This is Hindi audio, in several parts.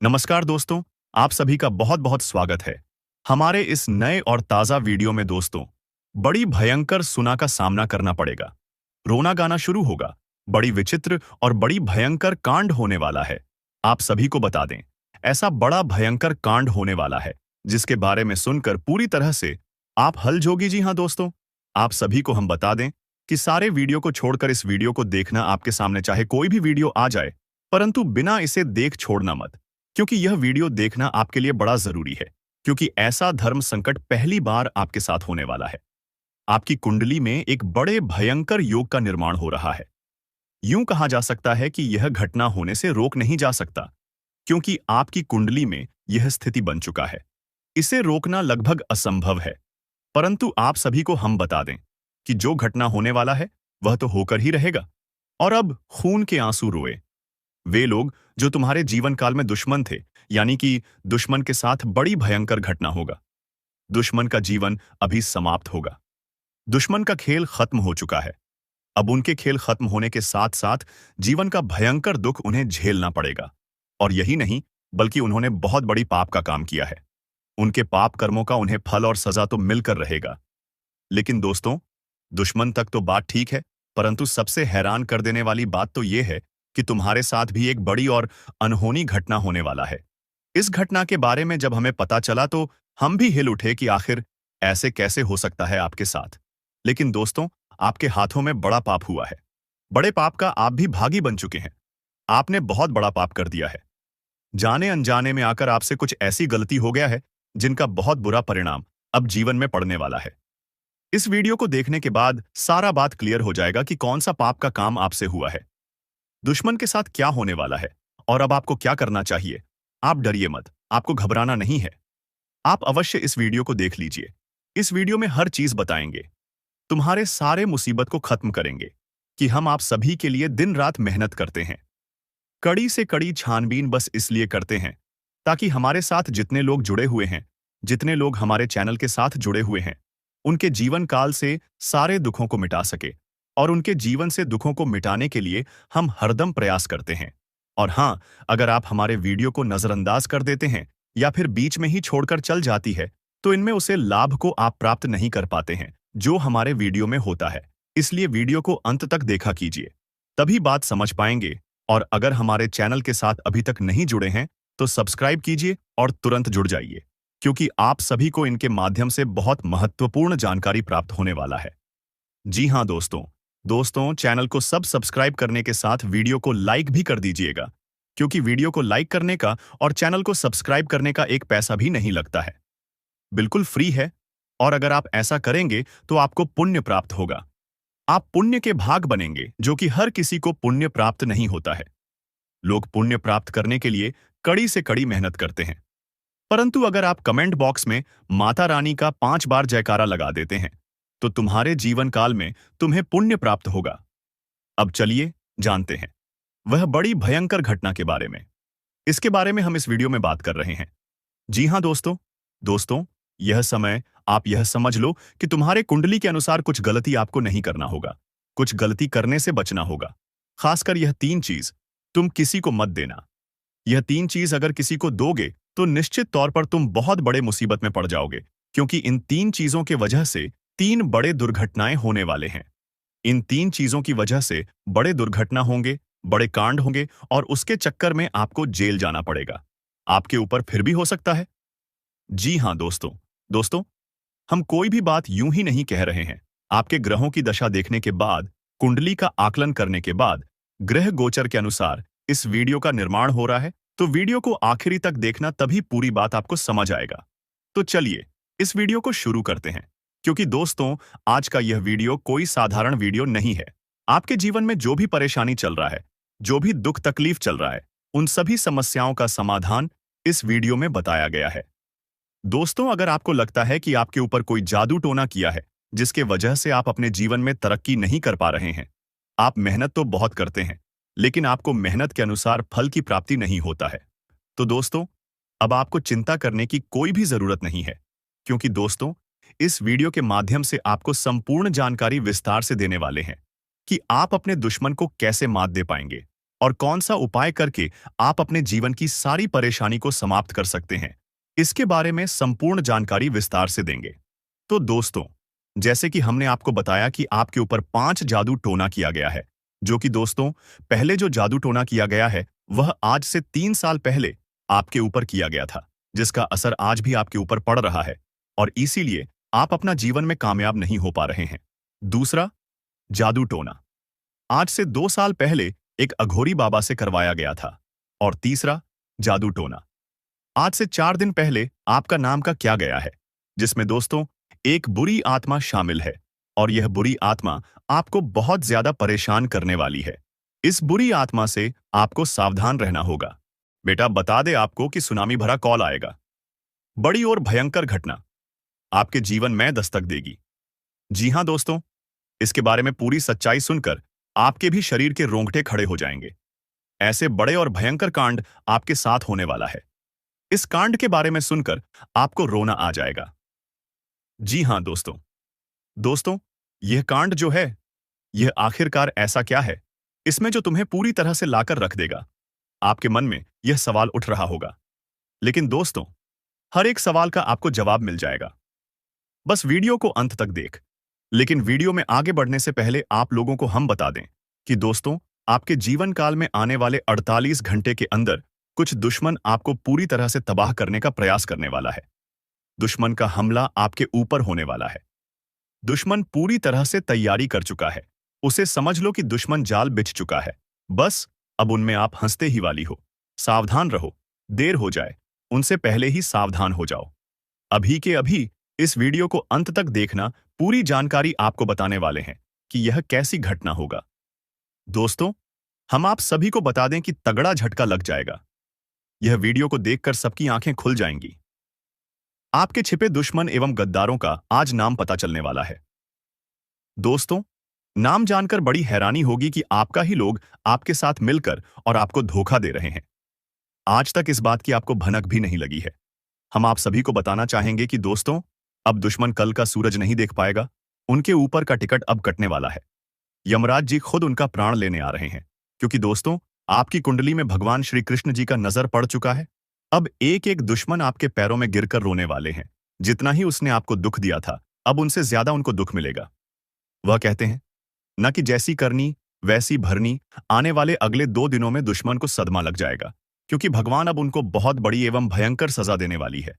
नमस्कार दोस्तों, आप सभी का बहुत बहुत स्वागत है हमारे इस नए और ताज़ा वीडियो में। दोस्तों, बड़ी भयंकर सुना का सामना करना पड़ेगा। रोना गाना शुरू होगा। बड़ी विचित्र और बड़ी भयंकर कांड होने वाला है। आप सभी को बता दें, ऐसा बड़ा भयंकर कांड होने वाला है जिसके बारे में सुनकर पूरी तरह से आप हल जोगी। जी हाँ दोस्तों, आप सभी को हम बता दें कि सारे वीडियो को छोड़कर इस वीडियो को देखना आपके सामने, चाहे कोई भी वीडियो आ जाए, परंतु बिना इसे देख छोड़ना मत, क्योंकि यह वीडियो देखना आपके लिए बड़ा जरूरी है। क्योंकि ऐसा धर्म संकट पहली बार आपके साथ होने वाला है। आपकी कुंडली में एक बड़े भयंकर योग का निर्माण हो रहा है। यूं कहा जा सकता है कि यह घटना होने से रोक नहीं जा सकता, क्योंकि आपकी कुंडली में यह स्थिति बन चुका है। इसे रोकना लगभग असंभव है। परंतु आप सभी को हम बता दें कि जो घटना होने वाला है वह तो होकर ही रहेगा। और अब खून के आंसू रोए वे लोग जो तुम्हारे जीवन काल में दुश्मन थे, यानी कि दुश्मन के साथ बड़ी भयंकर घटना होगा। दुश्मन का जीवन अभी समाप्त होगा। दुश्मन का खेल खत्म हो चुका है। अब उनके खेल खत्म होने के साथ साथ जीवन का भयंकर दुख उन्हें झेलना पड़ेगा। और यही नहीं, बल्कि उन्होंने बहुत बड़ी पाप का काम किया है। उनके पाप कर्मों का उन्हें फल और सजा तो मिलकर रहेगा। लेकिन दोस्तों, दुश्मन तक तो बात ठीक है, परंतु सबसे हैरान कर देने वाली बात तो यह है कि तुम्हारे साथ भी एक बड़ी और अनहोनी घटना होने वाला है। इस घटना के बारे में जब हमें पता चला तो हम भी हिल उठे कि आखिर ऐसे कैसे हो सकता है आपके साथ। लेकिन दोस्तों, आपके हाथों में बड़ा पाप हुआ है। बड़े पाप का आप भी भागी बन चुके हैं। आपने बहुत बड़ा पाप कर दिया है। जाने अनजाने में आकर आपसे कुछ ऐसी गलती हो गया है जिनका बहुत बुरा परिणाम अब जीवन में पड़ने वाला है। इस वीडियो को देखने के बाद सारा बात क्लियर हो जाएगा कि कौन सा पाप का काम आपसे हुआ है, दुश्मन के साथ क्या होने वाला है, और अब आपको क्या करना चाहिए। आप डरिए मत, आपको घबराना नहीं है। आप अवश्य इस वीडियो को देख लीजिए। इस वीडियो में हर चीज बताएंगे, तुम्हारे सारे मुसीबत को खत्म करेंगे। कि हम आप सभी के लिए दिन रात मेहनत करते हैं, कड़ी से कड़ी छानबीन बस इसलिए करते हैं ताकि हमारे साथ जितने लोग जुड़े हुए हैं, जितने लोग हमारे चैनल के साथ जुड़े हुए हैं, उनके जीवन काल से सारे दुखों को मिटा सके। और उनके जीवन से दुखों को मिटाने के लिए हम हरदम प्रयास करते हैं। और हाँ, अगर आप हमारे वीडियो को नजरअंदाज कर देते हैं या फिर बीच में ही छोड़कर चल जाती है, तो इनमें उसे लाभ को आप प्राप्त नहीं कर पाते हैं जो हमारे वीडियो में होता है। इसलिए वीडियो को अंत तक देखा कीजिए, तभी बात समझ पाएंगे। और अगर हमारे चैनल के साथ अभी तक नहीं जुड़े हैं तो सब्सक्राइब कीजिए और तुरंत जुड़ जाइए, क्योंकि आप सभी को इनके माध्यम से बहुत महत्वपूर्ण जानकारी प्राप्त होने वाला है। जी हाँ दोस्तों, चैनल को सब्सक्राइब करने के साथ वीडियो को लाइक भी कर दीजिएगा, क्योंकि वीडियो को लाइक करने का और चैनल को सब्सक्राइब करने का एक पैसा भी नहीं लगता है, बिल्कुल फ्री है। और अगर आप ऐसा करेंगे तो आपको पुण्य प्राप्त होगा। आप पुण्य के भाग बनेंगे, जो कि हर किसी को पुण्य प्राप्त नहीं होता है। लोग पुण्य प्राप्त करने के लिए कड़ी से कड़ी मेहनत करते हैं, परंतु अगर आप कमेंट बॉक्स में माता रानी का 5 बार जयकारा लगा देते हैं तो तुम्हारे जीवन काल में तुम्हें पुण्य प्राप्त होगा। अब चलिए जानते हैं वह बड़ी भयंकर घटना के बारे में। इसके बारे में हम इस वीडियो में बात कर रहे हैं। जी हाँ दोस्तों, यह समय आप यह समझ लो कि तुम्हारे कुंडली के अनुसार कुछ गलती आपको नहीं करना होगा, कुछ गलती करने से बचना होगा। खासकर यह 3 चीज तुम किसी को मत देना। यह 3 चीज अगर किसी को दोगे तो निश्चित तौर पर तुम बहुत बड़े मुसीबत में पड़ जाओगे, क्योंकि इन 3 चीजों के वजह से 3 बड़े दुर्घटनाएं होने वाले हैं। इन 3 चीजों की वजह से बड़े दुर्घटना होंगे, बड़े कांड होंगे, और उसके चक्कर में आपको जेल जाना पड़ेगा। आपके ऊपर फिर भी हो सकता है। जी हाँ दोस्तों, हम कोई भी बात यूं ही नहीं कह रहे हैं। आपके ग्रहों की दशा देखने के बाद, कुंडली का आकलन करने के बाद, ग्रह गोचर के अनुसार इस वीडियो का निर्माण हो रहा है। तो वीडियो को आखिरी तक देखना, तभी पूरी बात आपको समझ आएगा। तो चलिए इस वीडियो को शुरू करते हैं, क्योंकि दोस्तों, आज का यह वीडियो कोई साधारण वीडियो नहीं है। आपके जीवन में जो भी परेशानी चल रहा है, जो भी दुख तकलीफ चल रहा है, उन सभी समस्याओं का समाधान इस वीडियो में बताया गया है। दोस्तों, अगर आपको लगता है कि आपके ऊपर कोई जादू टोना किया है जिसके वजह से आप अपने जीवन में तरक्की नहीं कर पा रहे हैं, आप मेहनत तो बहुत करते हैं लेकिन आपको मेहनत के अनुसार फल की प्राप्ति नहीं होता है, तो दोस्तों, अब आपको चिंता करने की कोई भी जरूरत नहीं है। क्योंकि दोस्तों, इस वीडियो के माध्यम से आपको संपूर्ण जानकारी विस्तार से देने वाले हैं कि आप अपने दुश्मन को कैसे मात दे पाएंगे, और कौन सा उपाय करके आप अपने जीवन की सारी परेशानी को समाप्त कर सकते हैं, इसके बारे में संपूर्ण जानकारी विस्तार से देंगे। तो दोस्तों, जैसे कि हमने आपको बताया कि आपके ऊपर 5 जादू टोना किया गया है, जो कि दोस्तों, पहले जो जादू टोना किया गया है वह आज से 3 साल पहले आपके ऊपर किया गया था, जिसका असर आज भी आपके ऊपर पड़ रहा है और इसीलिए आप अपना जीवन में कामयाब नहीं हो पा रहे हैं। दूसरा, जादू टोना आज से 2 साल पहले एक अघोरी बाबा से करवाया गया था। और तीसरा, जादू टोना आज से 4 दिन पहले आपका नाम का किया गया है, जिसमें दोस्तों एक बुरी आत्मा शामिल है और यह बुरी आत्मा आपको बहुत ज्यादा परेशान करने वाली है। इस बुरी आत्मा से आपको सावधान रहना होगा। बेटा, बता दे आपको कि सुनामी भरा कॉल आएगा। बड़ी और भयंकर घटना आपके जीवन में दस्तक देगी। जी हां दोस्तों, इसके बारे में पूरी सच्चाई सुनकर आपके भी शरीर के रोंगटे खड़े हो जाएंगे। ऐसे बड़े और भयंकर कांड आपके साथ होने वाला है। इस कांड के बारे में सुनकर आपको रोना आ जाएगा। जी हां दोस्तों, यह कांड जो है, यह आखिरकार ऐसा क्या है इसमें जो तुम्हें पूरी तरह से लाकर रख देगा। आपके मन में यह सवाल उठ रहा होगा, लेकिन दोस्तों, हर एक सवाल का आपको जवाब मिल जाएगा। बस वीडियो को अंत तक देख। लेकिन वीडियो में आगे बढ़ने से पहले आप लोगों को हम बता दें कि दोस्तों, आपके जीवन काल में आने वाले 48 घंटे के अंदर कुछ दुश्मन आपको पूरी तरह से तबाह करने का प्रयास करने वाला है। दुश्मन का हमला आपके ऊपर होने वाला है। दुश्मन पूरी तरह से तैयारी कर चुका है। उसे समझ लो कि दुश्मन जाल बिछ चुका है। बस अब उनमें आप हंसते ही वाली हो। सावधान रहो, देर हो जाए उनसे पहले ही सावधान हो जाओ। अभी के अभी इस वीडियो को अंत तक देखना। पूरी जानकारी आपको बताने वाले हैं कि यह कैसी घटना होगा। दोस्तों, हम आप सभी को बता दें कि तगड़ा झटका लग जाएगा। यह वीडियो को देखकर सबकी आंखें खुल जाएंगी। आपके छिपे दुश्मन एवं गद्दारों का आज नाम पता चलने वाला है। दोस्तों, नाम जानकर बड़ी हैरानी होगी कि आपका ही लोग आपके साथ मिलकर और आपको धोखा दे रहे हैं। आज तक इस बात की आपको भनक भी नहीं लगी है। हम आप सभी को बताना चाहेंगे कि दोस्तों, अब दुश्मन कल का सूरज नहीं देख पाएगा। उनके ऊपर का टिकट अब कटने वाला है। यमराज जी खुद उनका प्राण लेने आ रहे हैं, क्योंकि दोस्तों, आपकी कुंडली में भगवान श्री कृष्ण जी का नजर पड़ चुका है। अब एक एक दुश्मन आपके पैरों में गिरकर रोने वाले हैं। जितना ही उसने आपको दुख दिया था, अब उनसे ज्यादा उनको दुख मिलेगा। वह कहते हैं न कि जैसी करनी वैसी भरनी। आने वाले अगले 2 दिनों में दुश्मन को सदमा लग जाएगा, क्योंकि भगवान अब उनको बहुत बड़ी एवं भयंकर सजा देने वाली है।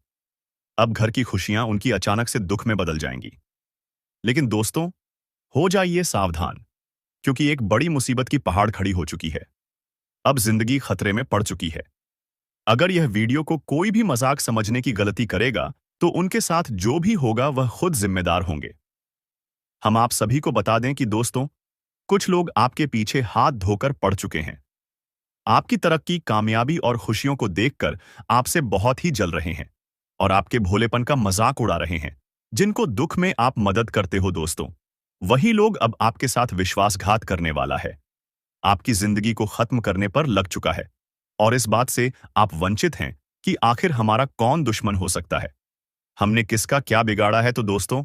अब घर की खुशियां उनकी अचानक से दुख में बदल जाएंगी। लेकिन दोस्तों, हो जाइए सावधान, क्योंकि एक बड़ी मुसीबत की पहाड़ खड़ी हो चुकी है। अब जिंदगी खतरे में पड़ चुकी है। अगर यह वीडियो को कोई भी मजाक समझने की गलती करेगा, तो उनके साथ जो भी होगा वह खुद जिम्मेदार होंगे। हम आप सभी को बता दें कि दोस्तों, कुछ लोग आपके पीछे हाथ धोकर पड़ चुके हैं। आपकी तरक्की, कामयाबी और खुशियों को देखकर आपसे बहुत ही जल रहे हैं और आपके भोलेपन का मजाक उड़ा रहे हैं। जिनको दुख में आप मदद करते हो दोस्तों, वही लोग अब आपके साथ विश्वासघात करने वाला है। आपकी जिंदगी को खत्म करने पर लग चुका है और इस बात से आप वंचित हैं कि आखिर हमारा कौन दुश्मन हो सकता है, हमने किसका क्या बिगाड़ा है। तो दोस्तों,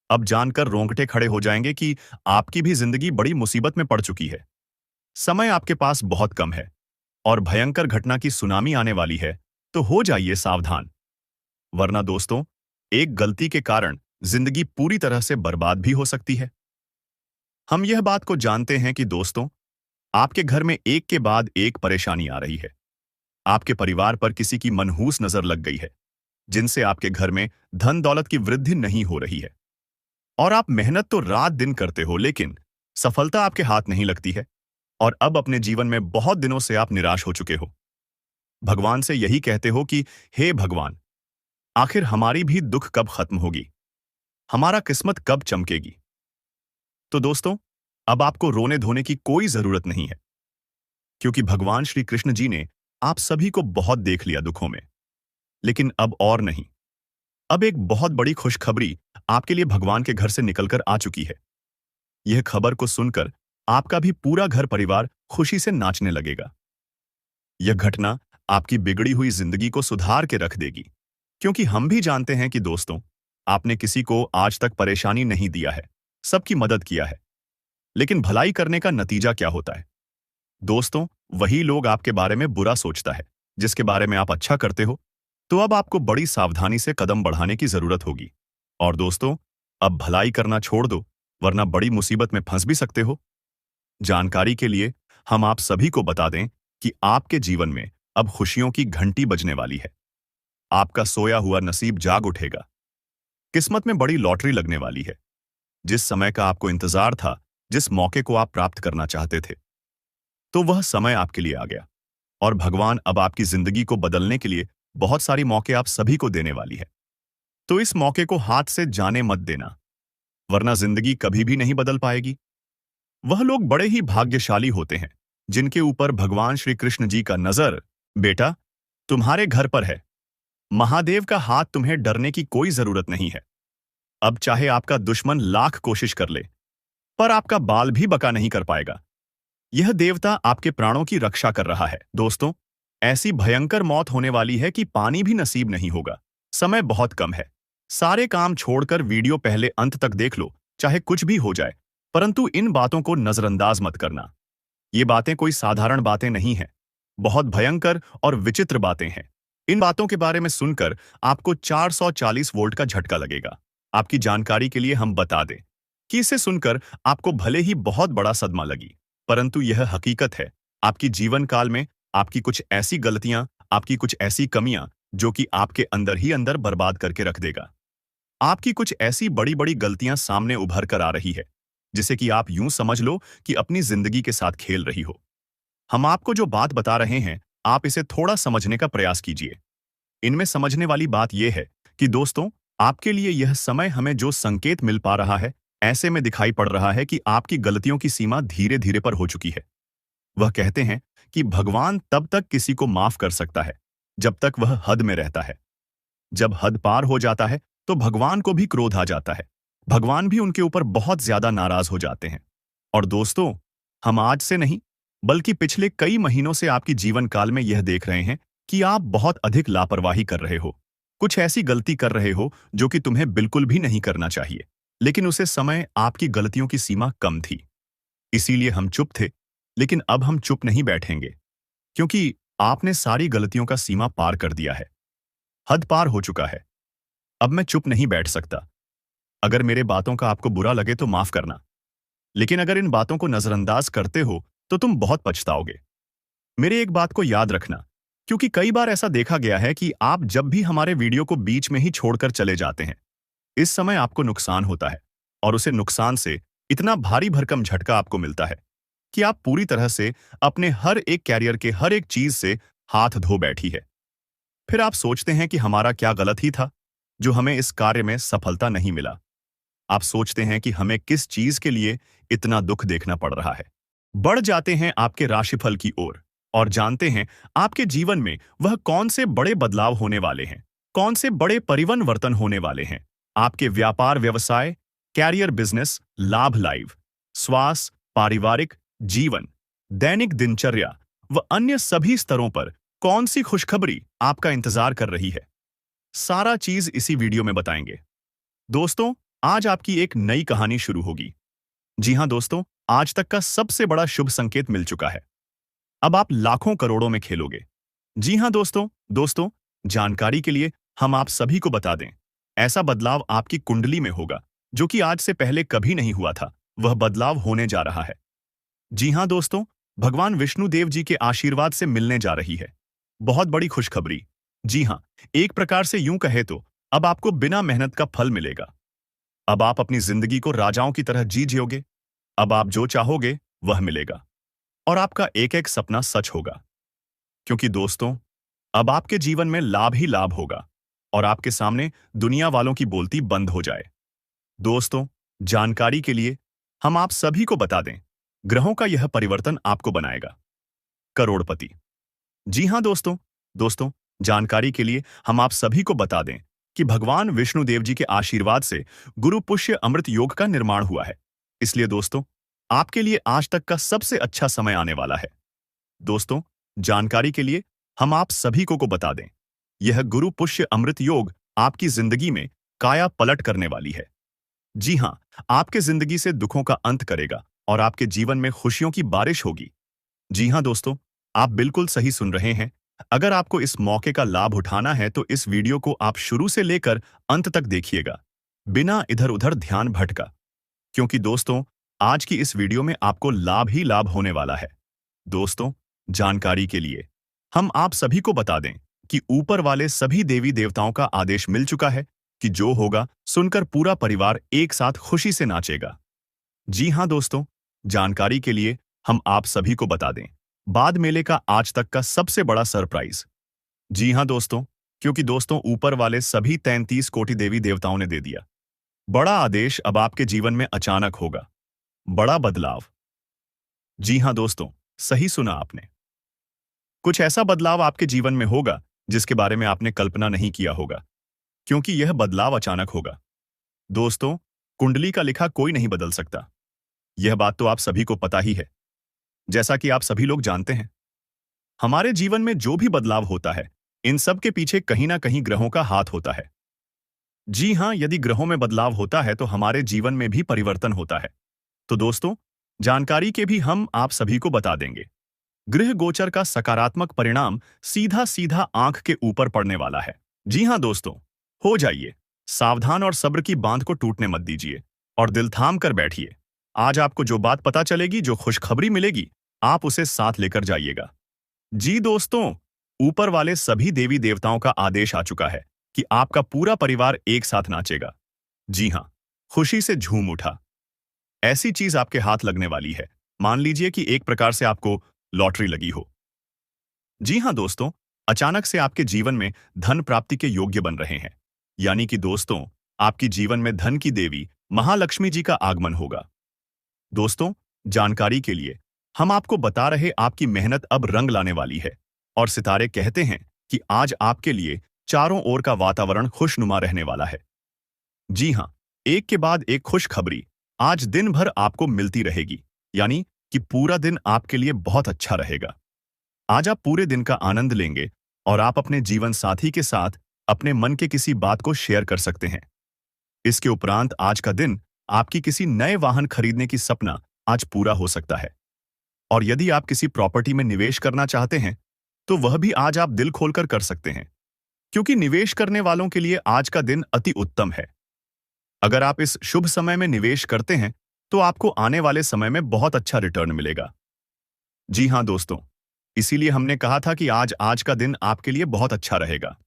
अब जानकर रोंगटे खड़े हो जाएंगे कि आपकी भी जिंदगी बड़ी मुसीबत में पड़ चुकी है। समय आपके पास बहुत कम है और भयंकर घटना की सुनामी आने वाली है, तो हो जाइए सावधान। वरना दोस्तों, एक गलती के कारण जिंदगी पूरी तरह से बर्बाद भी हो सकती है। हम यह बात को जानते हैं कि दोस्तों, आपके घर में एक के बाद एक परेशानी आ रही है। आपके परिवार पर किसी की मनहूस नजर लग गई है, जिनसे आपके घर में धन दौलत की वृद्धि नहीं हो रही है। और आप मेहनत तो रात दिन करते हो, लेकिन सफलता आपके हाथ नहीं लगती है। और अब अपने जीवन में बहुत दिनों से आप निराश हो चुके हो। भगवान से यही कहते हो कि हे भगवान, आखिर हमारी भी दुख कब खत्म होगी, हमारा किस्मत कब चमकेगी। तो दोस्तों, अब आपको रोने धोने की कोई जरूरत नहीं है, क्योंकि भगवान श्री कृष्ण जी ने आप सभी को बहुत देख लिया दुखों में। लेकिन अब और नहीं। अब एक बहुत बड़ी खुशखबरी आपके लिए भगवान के घर से निकलकर आ चुकी है। यह खबर को सुनकर आपका भी पूरा घर परिवार खुशी से नाचने लगेगा। यह घटना आपकी बिगड़ी हुई जिंदगी को सुधार के रख देगी, क्योंकि हम भी जानते हैं कि दोस्तों, आपने किसी को आज तक परेशानी नहीं दिया है, सबकी मदद किया है। लेकिन भलाई करने का नतीजा क्या होता है दोस्तों? वही लोग आपके बारे में बुरा सोचता है जिसके बारे में आप अच्छा करते हो। तो अब आपको बड़ी सावधानी से कदम बढ़ाने की जरूरत होगी। और दोस्तों, अब भलाई करना छोड़ दो, वरना बड़ी मुसीबत में फंस भी सकते हो। जानकारी के लिए हम आप सभी को बता दें कि आपके जीवन में अब खुशियों की घंटी बजने वाली है। आपका सोया हुआ नसीब जाग उठेगा। किस्मत में बड़ी लॉटरी लगने वाली है। जिस समय का आपको इंतजार था, जिस मौके को आप प्राप्त करना चाहते थे, तो वह समय आपके लिए आ गया। और भगवान अब आपकी जिंदगी को बदलने के लिए बहुत सारी मौके आप सभी को देने वाली है। तो इस मौके को हाथ से जाने मत देना, वरना जिंदगी कभी भी नहीं बदल पाएगी। वह लोग बड़े ही भाग्यशाली होते हैं जिनके ऊपर भगवान श्री कृष्ण जी का नजर, बेटा, तुम्हारे घर पर है। महादेव का हाथ, तुम्हें डरने की कोई जरूरत नहीं है। अब चाहे आपका दुश्मन लाख कोशिश कर ले, पर आपका बाल भी बका नहीं कर पाएगा। यह देवता आपके प्राणों की रक्षा कर रहा है। दोस्तों, ऐसी भयंकर मौत होने वाली है कि पानी भी नसीब नहीं होगा। समय बहुत कम है। सारे काम छोड़कर वीडियो पहले अंत तक देख लो, चाहे कुछ भी हो जाए। परंतु इन बातों को नजरअंदाज मत करना। ये बातें कोई साधारण बातें नहीं हैं। बहुत भयंकर और विचित्र बातें हैं। इन बातों के बारे में सुनकर आपको 440 वोल्ट का झटका लगेगा। आपकी जानकारी के लिए हम बता दें कि इसे सुनकर आपको भले ही बहुत बड़ा सदमा लगी, परंतु यह हकीकत है। आपकी जीवन काल में आपकी कुछ ऐसी गलतियां, आपकी कुछ ऐसी कमियां जो कि आपके अंदर ही अंदर बर्बाद करके रख देगा। आपकी कुछ ऐसी बड़ी बड़ी गलतियां सामने उभर कर आ रही है, जिसे कि आप यूं समझ लो कि अपनी जिंदगी के साथ खेल रही हो। हम आपको जो बात बता रहे हैं, आप इसे थोड़ा समझने का प्रयास कीजिए। इनमें समझने वाली बात यह है कि दोस्तों, आपके लिए यह समय हमें जो संकेत मिल पा रहा है, ऐसे में दिखाई पड़ रहा है कि आपकी गलतियों की सीमा धीरे धीरे पर हो चुकी है। वह कहते हैं कि भगवान तब तक किसी को माफ कर सकता है जब तक वह हद में रहता है। जब हद पार हो जाता है तो भगवान को भी क्रोध आ जाता है। भगवान भी उनके ऊपर बहुत ज्यादा नाराज हो जाते हैं। और दोस्तों, हम आज से नहीं बल्कि पिछले कई महीनों से आपकी जीवन काल में यह देख रहे हैं कि आप बहुत अधिक लापरवाही कर रहे हो। कुछ ऐसी गलती कर रहे हो जो कि तुम्हें बिल्कुल भी नहीं करना चाहिए, लेकिन उसे समय आपकी गलतियों की सीमा कम थी। इसीलिए हम चुप थे। लेकिन अब हम चुप नहीं बैठेंगे, क्योंकि आपने सारी गलतियों का सीमा पार कर दिया है। हद पार हो चुका है। अब मैं चुप नहीं बैठ सकता। अगर मेरे बातों का आपको बुरा लगे तो माफ करना, लेकिन अगर इन बातों को नजरअंदाज करते हो तो तुम बहुत पछताओगे। मेरे एक बात को याद रखना, क्योंकि कई बार ऐसा देखा गया है कि आप जब भी हमारे वीडियो को बीच में ही छोड़कर चले जाते हैं, इस समय आपको नुकसान होता है। और उसे नुकसान से इतना भारी भरकम झटका आपको मिलता है कि आप पूरी तरह से अपने हर एक कैरियर के हर एक चीज से हाथ धो बैठी है। फिर आप सोचते हैं कि हमारा क्या गलत ही था जो हमें इस कार्य में सफलता नहीं मिला। आप सोचते हैं कि हमें किस चीज के लिए इतना दुख देखना पड़ रहा है। बढ़ जाते हैं आपके राशिफल की ओर और जानते हैं आपके जीवन में वह कौन से बड़े बदलाव होने वाले हैं, कौन से बड़े परिवर्तन होने वाले हैं। आपके व्यापार व्यवसाय, कैरियर, बिजनेस, लाभ, लाइव, स्वास्थ्य, पारिवारिक जीवन, दैनिक दिनचर्या व अन्य सभी स्तरों पर कौन सी खुशखबरी आपका इंतजार कर रही है, सारा चीज इसी वीडियो में बताएंगे। दोस्तों, आज आपकी एक नई कहानी शुरू होगी। जी हां दोस्तों, आज तक का सबसे बड़ा शुभ संकेत मिल चुका है। अब आप लाखों करोड़ों में खेलोगे। जी हां दोस्तों, जानकारी के लिए हम आप सभी को बता दें, ऐसा बदलाव आपकी कुंडली में होगा जो कि आज से पहले कभी नहीं हुआ था। वह बदलाव होने जा रहा है। जी हां दोस्तों, भगवान विष्णु देव जी के आशीर्वाद से मिलने जा रही है बहुत बड़ी खुशखबरी। जी हां, एक प्रकार से यूं कहे तो अब आपको बिना मेहनत का फल मिलेगा। अब आप अपनी जिंदगी को राजाओं की तरह जी जियोगे। अब आप जो चाहोगे वह मिलेगा और आपका एक एक सपना सच होगा। क्योंकि दोस्तों, अब आपके जीवन में लाभ ही लाभ होगा और आपके सामने दुनिया वालों की बोलती बंद हो जाए। दोस्तों, जानकारी के लिए हम आप सभी को बता दें, ग्रहों का यह परिवर्तन आपको बनाएगा करोड़पति। जी हां दोस्तों, जानकारी के लिए हम आप सभी को बता दें कि भगवान विष्णु देव जी के आशीर्वाद से गुरु पुष्य अमृत योग का निर्माण हुआ है। इसलिए दोस्तों, आपके लिए आज तक का सबसे अच्छा समय आने वाला है। दोस्तों, जानकारी के लिए हम आप सभी को बता दें, यह गुरु पुष्य अमृत योग आपकी जिंदगी में काया पलट करने वाली है। जी हां, आपके जिंदगी से दुखों का अंत करेगा और आपके जीवन में खुशियों की बारिश होगी। जी हां दोस्तों, आप बिल्कुल सही सुन रहे हैं। अगर आपको इस मौके का लाभ उठाना है तो इस वीडियो को आप शुरू से लेकर अंत तक देखिएगा, बिना इधर-उधर ध्यान भटका। क्योंकि दोस्तों, आज की इस वीडियो में आपको लाभ ही लाभ होने वाला है। दोस्तों, जानकारी के लिए हम आप सभी को बता दें कि ऊपर वाले सभी देवी देवताओं का आदेश मिल चुका है कि जो होगा सुनकर पूरा परिवार एक साथ खुशी से नाचेगा। जी हाँ दोस्तों, जानकारी के लिए हम आप सभी को बता दें, बाद मेले का आज तक का सबसे बड़ा सरप्राइज। जी हाँ दोस्तों, क्योंकि दोस्तों ऊपर वाले सभी 33 कोटि देवी देवताओं ने दे दिया बड़ा आदेश। अब आपके जीवन में अचानक होगा बड़ा बदलाव। जी हाँ दोस्तों, सही सुना आपने। कुछ ऐसा बदलाव आपके जीवन में होगा जिसके बारे में आपने कल्पना नहीं किया होगा, क्योंकि यह बदलाव अचानक होगा। दोस्तों, कुंडली का लिखा कोई नहीं बदल सकता। यह बात तो आप सभी को पता ही है। जैसा कि आप सभी लोग जानते हैं, हमारे जीवन में जो भी बदलाव होता है, इन सब के पीछे कहीं ना कहीं ग्रहों का हाथ होता है। जी हाँ, यदि ग्रहों में बदलाव होता है तो हमारे जीवन में भी परिवर्तन होता है। तो दोस्तों, जानकारी के भी हम आप सभी को बता देंगे। गृह गोचर का सकारात्मक परिणाम सीधा सीधा आंख के ऊपर पड़ने वाला है। जी हाँ दोस्तों, हो जाइए सावधान और सब्र की बांध को टूटने मत दीजिए और दिल थाम कर बैठिए। आज आपको जो बात पता चलेगी, जो खुशखबरी मिलेगी, आप उसे साथ लेकर जाइएगा। जी दोस्तों, ऊपर वाले सभी देवी देवताओं का आदेश आ चुका है कि आपका पूरा परिवार एक साथ नाचेगा। जी हाँ, खुशी से झूम उठा। ऐसी चीज आपके हाथ लगने वाली है, मान लीजिए कि एक प्रकार से आपको लॉटरी लगी हो। जी हाँ दोस्तों, अचानक से आपके जीवन में धन प्राप्ति के योग्य बन रहे हैं। यानी कि दोस्तों, आपकी जीवन में धन की देवी महालक्ष्मी जी का आगमन होगा। दोस्तों, जानकारी के लिए हम आपको बता रहे आपकी मेहनत अब रंग लाने वाली है और सितारे कहते हैं कि आज आपके लिए चारों ओर का वातावरण खुशनुमा रहने वाला है। जी हाँ, एक के बाद एक खुशखबरी आज दिन भर आपको मिलती रहेगी, यानी कि पूरा दिन आपके लिए बहुत अच्छा रहेगा। आज आप पूरे दिन का आनंद लेंगे और आप अपने जीवन साथी के साथ अपने मन के किसी बात को शेयर कर सकते हैं। इसके उपरांत आज का दिन आपकी किसी नए वाहन खरीदने की सपना आज पूरा हो सकता है। और यदि आप किसी प्रॉपर्टी में निवेश करना चाहते हैं, तो वह भी आज आप दिल खोलकर कर सकते हैं, क्योंकि निवेश करने वालों के लिए आज का दिन अति उत्तम है। अगर आप इस शुभ समय में निवेश करते हैं, तो आपको आने वाले समय में बहुत अच्छा रिटर्न मिलेगा। जी हाँ दोस्तों, इसीलिए हमने कहा था कि आज का दिन आपके लिए बहुत अच्छा रहेगा।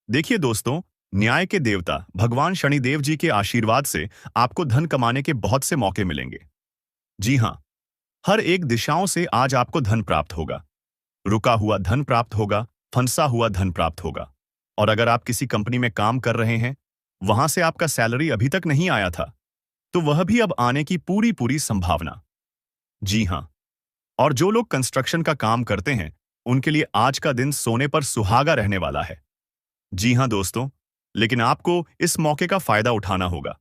देखिए दोस्तों, न्याय के देवता भगवान शनिदेव जी के आशीर्वाद से आपको धन कमाने के बहुत से मौके मिलेंगे। जी हाँ, हर एक दिशाओं से आज आपको धन प्राप्त होगा। रुका हुआ धन प्राप्त होगा, फंसा हुआ धन प्राप्त होगा। और अगर आप किसी कंपनी में काम कर रहे हैं, वहां से आपका सैलरी अभी तक नहीं आया था, तो वह भी अब आने की पूरी पूरी संभावना। जी हाँ, और जो लोग कंस्ट्रक्शन का काम करते हैं, उनके लिए आज का दिन सोने पर सुहागा रहने वाला है। जी हाँ दोस्तों, लेकिन आपको इस मौके का फायदा उठाना होगा।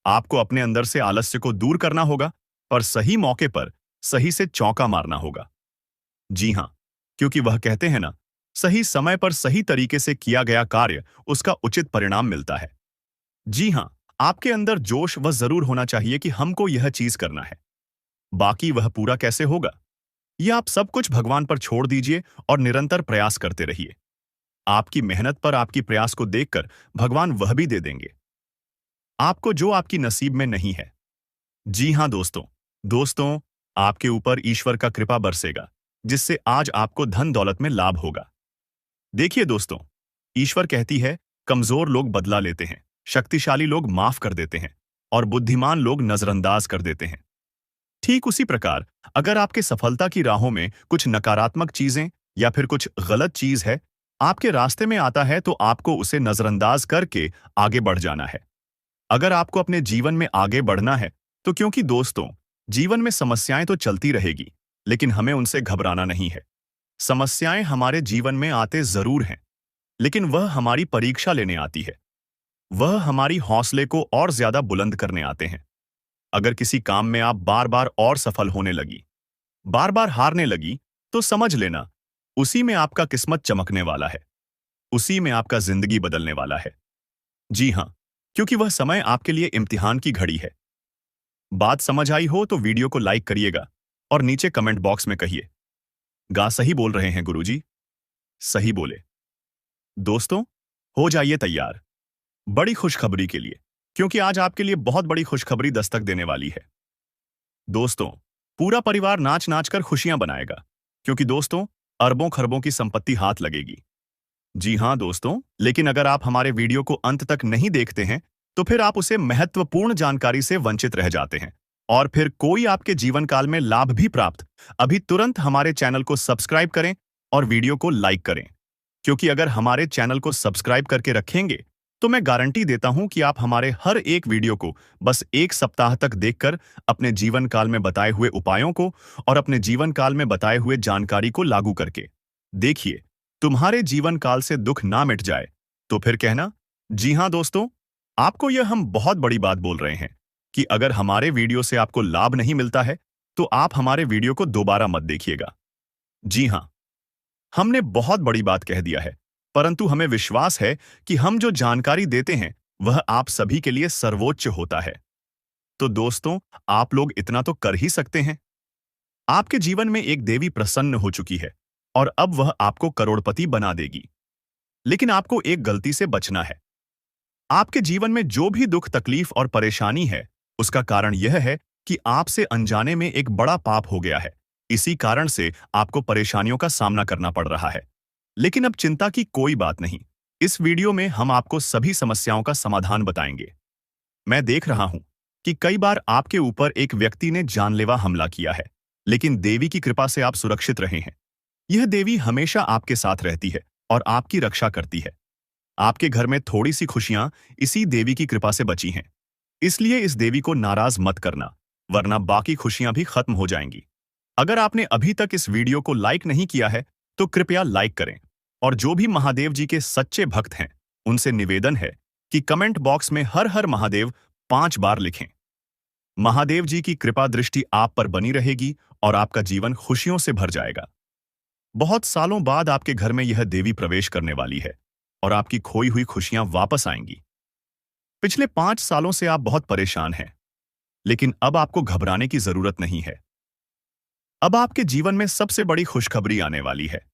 आपको अपने अंदर से आलस्य को दूर करना होगा और सही मौके पर सही से चौका मारना होगा। जी हाँ, क्योंकि वह कहते हैं ना, सही समय पर सही तरीके से किया गया कार्य उसका उचित परिणाम मिलता है। जी हाँ, आपके अंदर जोश वह जरूर होना चाहिए कि हमको यह चीज करना है। बाकी वह पूरा कैसे होगा, यह आप सब कुछ भगवान पर छोड़ दीजिए और निरंतर प्रयास करते रहिए। आपकी मेहनत पर आपकी प्रयास को देखकर भगवान वह भी दे देंगे आपको जो आपकी नसीब में नहीं है। जी हाँ दोस्तों, आपके ऊपर ईश्वर का कृपा बरसेगा, जिससे आज आपको धन दौलत में लाभ होगा। देखिए दोस्तों, ईश्वर कहती है, कमजोर लोग बदला लेते हैं, शक्तिशाली लोग माफ कर देते हैं और बुद्धिमान लोग नजरअंदाज कर देते हैं। ठीक उसी प्रकार, अगर आपके सफलता की राहों में कुछ नकारात्मक चीजें या फिर कुछ गलत चीज है आपके रास्ते में आता है, तो आपको उसे नजरअंदाज करके आगे बढ़ जाना है। अगर आपको अपने जीवन में आगे बढ़ना है, तो क्योंकि दोस्तों, जीवन में समस्याएं तो चलती रहेगी, लेकिन हमें उनसे घबराना नहीं है। समस्याएं हमारे जीवन में आते जरूर हैं, लेकिन वह हमारी परीक्षा लेने आती है। वह हमारी हौसले को और ज्यादा बुलंद करने आते हैं। अगर किसी काम में आप बार बार और सफल होने लगी, बार बार हारने लगी, तो समझ लेना उसी में आपका किस्मत चमकने वाला है, उसी में आपका जिंदगी बदलने वाला है। जी हाँ, क्योंकि वह समय आपके लिए इम्तिहान की घड़ी है। बात समझ आई हो तो वीडियो को लाइक करिएगा और नीचे कमेंट बॉक्स में कहिए गा सही बोल रहे हैं गुरुजी। सही बोले। दोस्तों, हो जाइए तैयार बड़ी खुशखबरी के लिए, क्योंकि आज आपके लिए बहुत बड़ी खुशखबरी दस्तक देने वाली है। दोस्तों, पूरा परिवार नाच नाच कर खुशियां बनाएगा, क्योंकि दोस्तों, अरबों खरबों की संपत्ति हाथ लगेगी। जी हां दोस्तों, लेकिन अगर आप हमारे वीडियो को अंत तक नहीं देखते हैं, तो फिर आप उसे महत्वपूर्ण जानकारी से वंचित रह जाते हैं और फिर कोई आपके जीवन काल में लाभ भी प्राप्त। अभी तुरंत हमारे चैनल को सब्सक्राइब करें और वीडियो को लाइक करें, क्योंकि अगर हमारे चैनल को सब्सक्राइब करके रखेंगे, तो मैं गारंटी देता हूं कि आप हमारे हर एक वीडियो को बस 1 सप्ताह तक देखकर अपने जीवन काल में बताए हुए उपायों को और अपने जीवन काल में बताए हुए जानकारी को लागू करके देखिए, तुम्हारे जीवन काल से दुख ना मिट जाए तो फिर कहना। जी हां दोस्तों, आपको यह हम बहुत बड़ी बात बोल रहे हैं कि अगर हमारे वीडियो से आपको लाभ नहीं मिलता है, तो आप हमारे वीडियो को दोबारा मत देखिएगा। जी हां, हमने बहुत बड़ी बात कह दिया है, परंतु हमें विश्वास है कि हम जो जानकारी देते हैं वह आप सभी के लिए सर्वोच्च होता है। तो दोस्तों, आप लोग इतना तो कर ही सकते हैं। आपके जीवन में एक देवी प्रसन्न हो चुकी है और अब वह आपको करोड़पति बना देगी। लेकिन आपको एक गलती से बचना है। आपके जीवन में जो भी दुख तकलीफ और परेशानी है, उसका कारण यह है कि आपसे अनजाने में एक बड़ा पाप हो गया है। इसी कारण से आपको परेशानियों का सामना करना पड़ रहा है। लेकिन अब चिंता की कोई बात नहीं। इस वीडियो में हम आपको सभी समस्याओं का समाधान बताएंगे। मैं देख रहा हूं कि कई बार आपके ऊपर एक व्यक्ति ने जानलेवा हमला किया है, लेकिन देवी की कृपा से आप सुरक्षित रहे हैं। यह देवी हमेशा आपके साथ रहती है और आपकी रक्षा करती है। आपके घर में थोड़ी सी खुशियां इसी देवी की कृपा से बची हैं। इसलिए इस देवी को नाराज मत करना, वरना बाकी खुशियां भी खत्म हो जाएंगी। अगर आपने अभी तक इस वीडियो को लाइक नहीं किया है, तो कृपया लाइक करें और जो भी महादेव जी के सच्चे भक्त हैं, उनसे निवेदन है कि कमेंट बॉक्स में हर हर महादेव 5 बार लिखें। महादेव जी की कृपा दृष्टि आप पर बनी रहेगी और आपका जीवन खुशियों से भर जाएगा। बहुत सालों बाद आपके घर में यह देवी प्रवेश करने वाली है और आपकी खोई हुई खुशियां वापस आएंगी। पिछले 5 सालों से आप बहुत परेशान हैं, लेकिन अब आपको घबराने की जरूरत नहीं है। अब आपके जीवन में सबसे बड़ी खुशखबरी आने वाली है।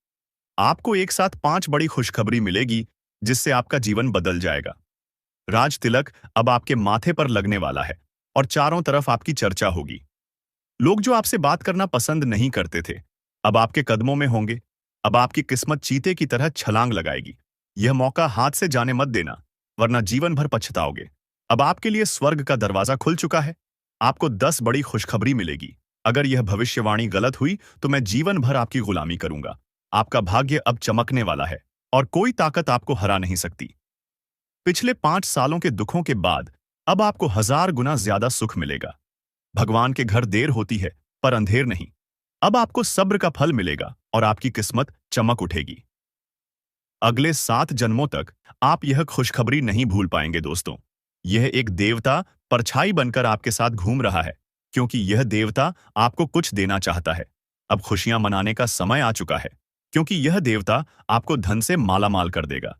आपको एक साथ 5 बड़ी खुशखबरी मिलेगी, जिससे आपका जीवन बदल जाएगा। राज तिलक अब आपके माथे पर लगने वाला है और चारों तरफ आपकी चर्चा होगी। लोग जो आपसे बात करना पसंद नहीं करते थे, अब आपके कदमों में होंगे। अब आपकी किस्मत चीते की तरह छलांग लगाएगी। यह मौका हाथ से जाने मत देना, वरना जीवन भर पछताओगे। अब आपके लिए स्वर्ग का दरवाजा खुल चुका है। आपको 10 बड़ी खुशखबरी मिलेगी। अगर यह भविष्यवाणी गलत हुई, तो मैं जीवन भर आपकी गुलामी करूंगा। आपका भाग्य अब चमकने वाला है और कोई ताकत आपको हरा नहीं सकती। पिछले 5 सालों के दुखों के बाद अब आपको 1000 गुना ज्यादा सुख मिलेगा। भगवान के घर देर होती है, पर अंधेर नहीं। अब आपको सब्र का फल मिलेगा और आपकी किस्मत चमक उठेगी। अगले 7 जन्मों तक आप यह खुशखबरी नहीं भूल पाएंगे दोस्तों। यह एक देवता परछाई बनकर आपके साथ घूम रहा है, क्योंकि यह देवता आपको कुछ देना चाहता है। अब खुशियां मनाने का समय आ चुका है, क्योंकि यह देवता आपको धन से मालामाल कर देगा।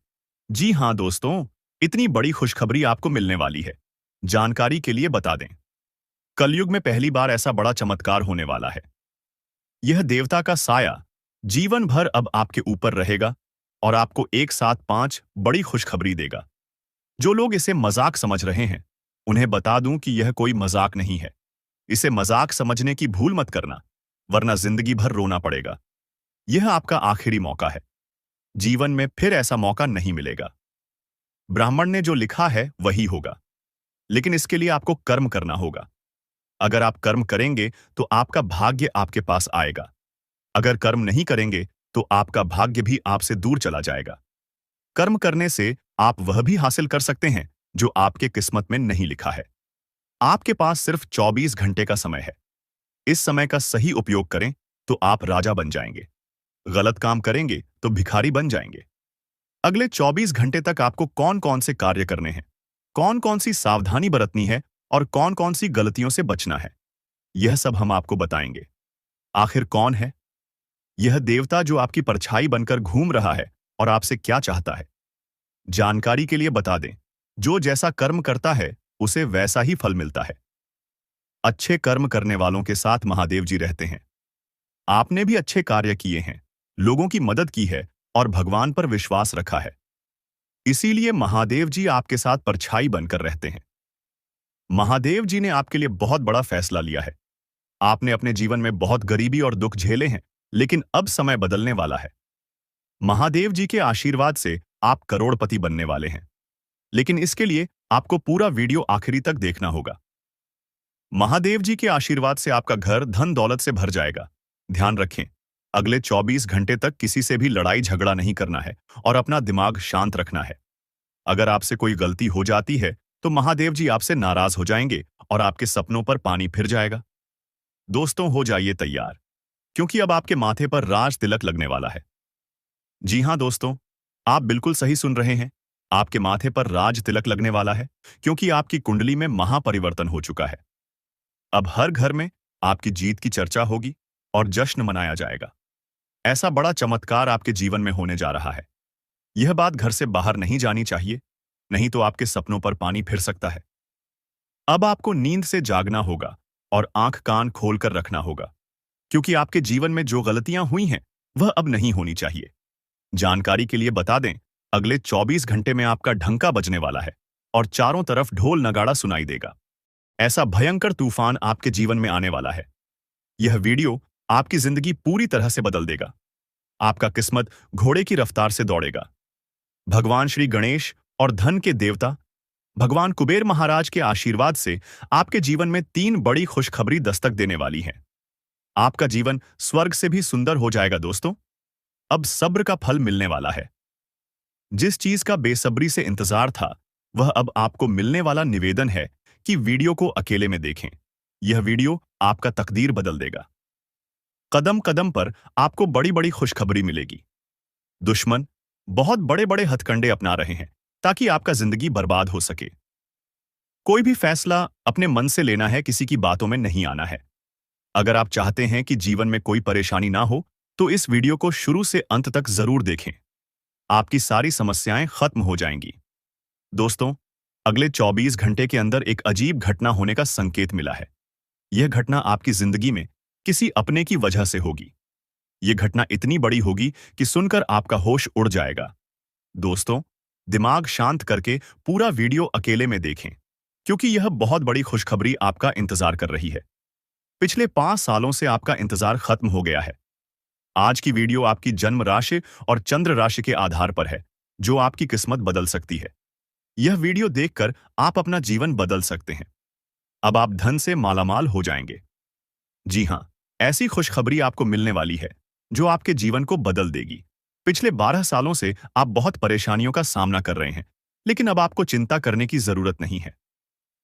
जी हां दोस्तों, इतनी बड़ी खुशखबरी आपको मिलने वाली है। जानकारी के लिए बता दें, कलयुग में पहली बार ऐसा बड़ा चमत्कार होने वाला है। यह देवता का साया जीवन भर अब आपके ऊपर रहेगा और आपको एक साथ 5 बड़ी खुशखबरी देगा। जो लोग इसे मजाक समझ रहे हैं, उन्हें बता दूं कि यह कोई मजाक नहीं है। इसे मजाक समझने की भूल मत करना, वरना जिंदगी भर रोना पड़ेगा। यह आपका आखिरी मौका है। जीवन में फिर ऐसा मौका नहीं मिलेगा। ब्राह्मण ने जो लिखा है वही होगा, लेकिन इसके लिए आपको कर्म करना होगा। अगर आप कर्म करेंगे तो आपका भाग्य आपके पास आएगा। अगर कर्म नहीं करेंगे तो आपका भाग्य भी आपसे दूर चला जाएगा। कर्म करने से आप वह भी हासिल कर सकते हैं जो आपके किस्मत में नहीं लिखा है। आपके पास सिर्फ 24 घंटे का समय है। इस समय का सही उपयोग करें तो आप राजा बन जाएंगे। गलत काम करेंगे तो भिखारी बन जाएंगे। अगले 24 घंटे तक आपको कौन कौन से कार्य करने हैं, कौन कौन सी सावधानी बरतनी है और कौन कौन सी गलतियों से बचना है, यह सब हम आपको बताएंगे। आखिर कौन है यह देवता जो आपकी परछाई बनकर घूम रहा है और आपसे क्या चाहता है? जानकारी के लिए बता दें, जो जैसा कर्म करता है उसे वैसा ही फल मिलता है। अच्छे कर्म करने वालों के साथ महादेव जी रहते हैं। आपने भी अच्छे कार्य किए हैं, लोगों की मदद की है और भगवान पर विश्वास रखा है। इसीलिए महादेव जी आपके साथ परछाई बनकर रहते हैं। महादेव जी ने आपके लिए बहुत बड़ा फैसला लिया है। आपने अपने जीवन में बहुत गरीबी और दुख झेले हैं, लेकिन अब समय बदलने वाला है। महादेव जी के आशीर्वाद से आप करोड़पति बनने वाले हैं। लेकिन इसके लिए आपको पूरा वीडियो आखिरी तक देखना होगा। महादेव जी के आशीर्वाद से आपका घर धन दौलत से भर जाएगा। ध्यान रखें, अगले 24 घंटे तक किसी से भी लड़ाई झगड़ा नहीं करना है और अपना दिमाग शांत रखना है। अगर आपसे कोई गलती हो जाती है तो महादेव जी आपसे नाराज हो जाएंगे और आपके सपनों पर पानी फिर जाएगा। दोस्तों, हो जाइए तैयार, क्योंकि अब आपके माथे पर राज तिलक लगने वाला है। जी हां दोस्तों, आप बिल्कुल सही सुन रहे हैं। आपके माथे पर राज तिलक लगने वाला है, क्योंकि आपकी कुंडली में महापरिवर्तन हो चुका है। अब हर घर में आपकी जीत की चर्चा होगी और जश्न मनाया जाएगा। ऐसा बड़ा चमत्कार आपके जीवन में होने जा रहा है। यह बात घर से बाहर नहीं जानी चाहिए, नहीं तो आपके सपनों पर पानी फिर सकता है। अब आपको नींद से जागना होगा और आंख कान खोलकर रखना होगा, क्योंकि आपके जीवन में जो गलतियां हुई हैं वह अब नहीं होनी चाहिए। जानकारी के लिए बता दें, अगले 24 घंटे में आपका ढंका बजने वाला है और चारों तरफ ढोल नगाड़ा सुनाई देगा। ऐसा भयंकर तूफान आपके जीवन में आने वाला है। यह वीडियो आपकी जिंदगी पूरी तरह से बदल देगा। आपका किस्मत घोड़े की रफ्तार से दौड़ेगा। भगवान श्री गणेश और धन के देवता भगवान कुबेर महाराज के आशीर्वाद से आपके जीवन में 3 बड़ी खुशखबरी दस्तक देने वाली है। आपका जीवन स्वर्ग से भी सुंदर हो जाएगा दोस्तों। अब सब्र का फल मिलने वाला है। जिस चीज का बेसब्री से इंतजार था, वह अब आपको मिलने वाला निवेदन है कि वीडियो को अकेले में देखें। यह वीडियो आपका तकदीर बदल देगा। कदम कदम पर आपको बड़ी बड़ी खुशखबरी मिलेगी। दुश्मन बहुत बड़े बड़े हथकंडे अपना रहे हैं ताकि आपका जिंदगी बर्बाद हो सके। कोई भी फैसला अपने मन से लेना है, किसी की बातों में नहीं आना है। अगर आप चाहते हैं कि जीवन में कोई परेशानी ना हो, तो इस वीडियो को शुरू से अंत तक जरूर देखें। आपकी सारी समस्याएं खत्म हो जाएंगी। दोस्तों, अगले 24 घंटे के अंदर एक अजीब घटना होने का संकेत मिला है। यह घटना आपकी जिंदगी में किसी अपने की वजह से होगी। यह घटना इतनी बड़ी होगी कि सुनकर आपका होश उड़ जाएगा। दोस्तों, दिमाग शांत करके पूरा वीडियो अकेले में देखें, क्योंकि यह बहुत बड़ी खुशखबरी आपका इंतजार कर रही है। पिछले 5 सालों से आपका इंतजार खत्म हो गया है। आज की वीडियो आपकी जन्म राशि और चंद्र राशि के आधार पर है, जो आपकी किस्मत बदल सकती है। यह वीडियो देखकर आप अपना जीवन बदल सकते हैं। अब आप धन से मालामाल हो जाएंगे। जी हां, ऐसी खुशखबरी आपको मिलने वाली है जो आपके जीवन को बदल देगी। पिछले 12 सालों से आप बहुत परेशानियों का सामना कर रहे हैं, लेकिन अब आपको चिंता करने की जरूरत नहीं है।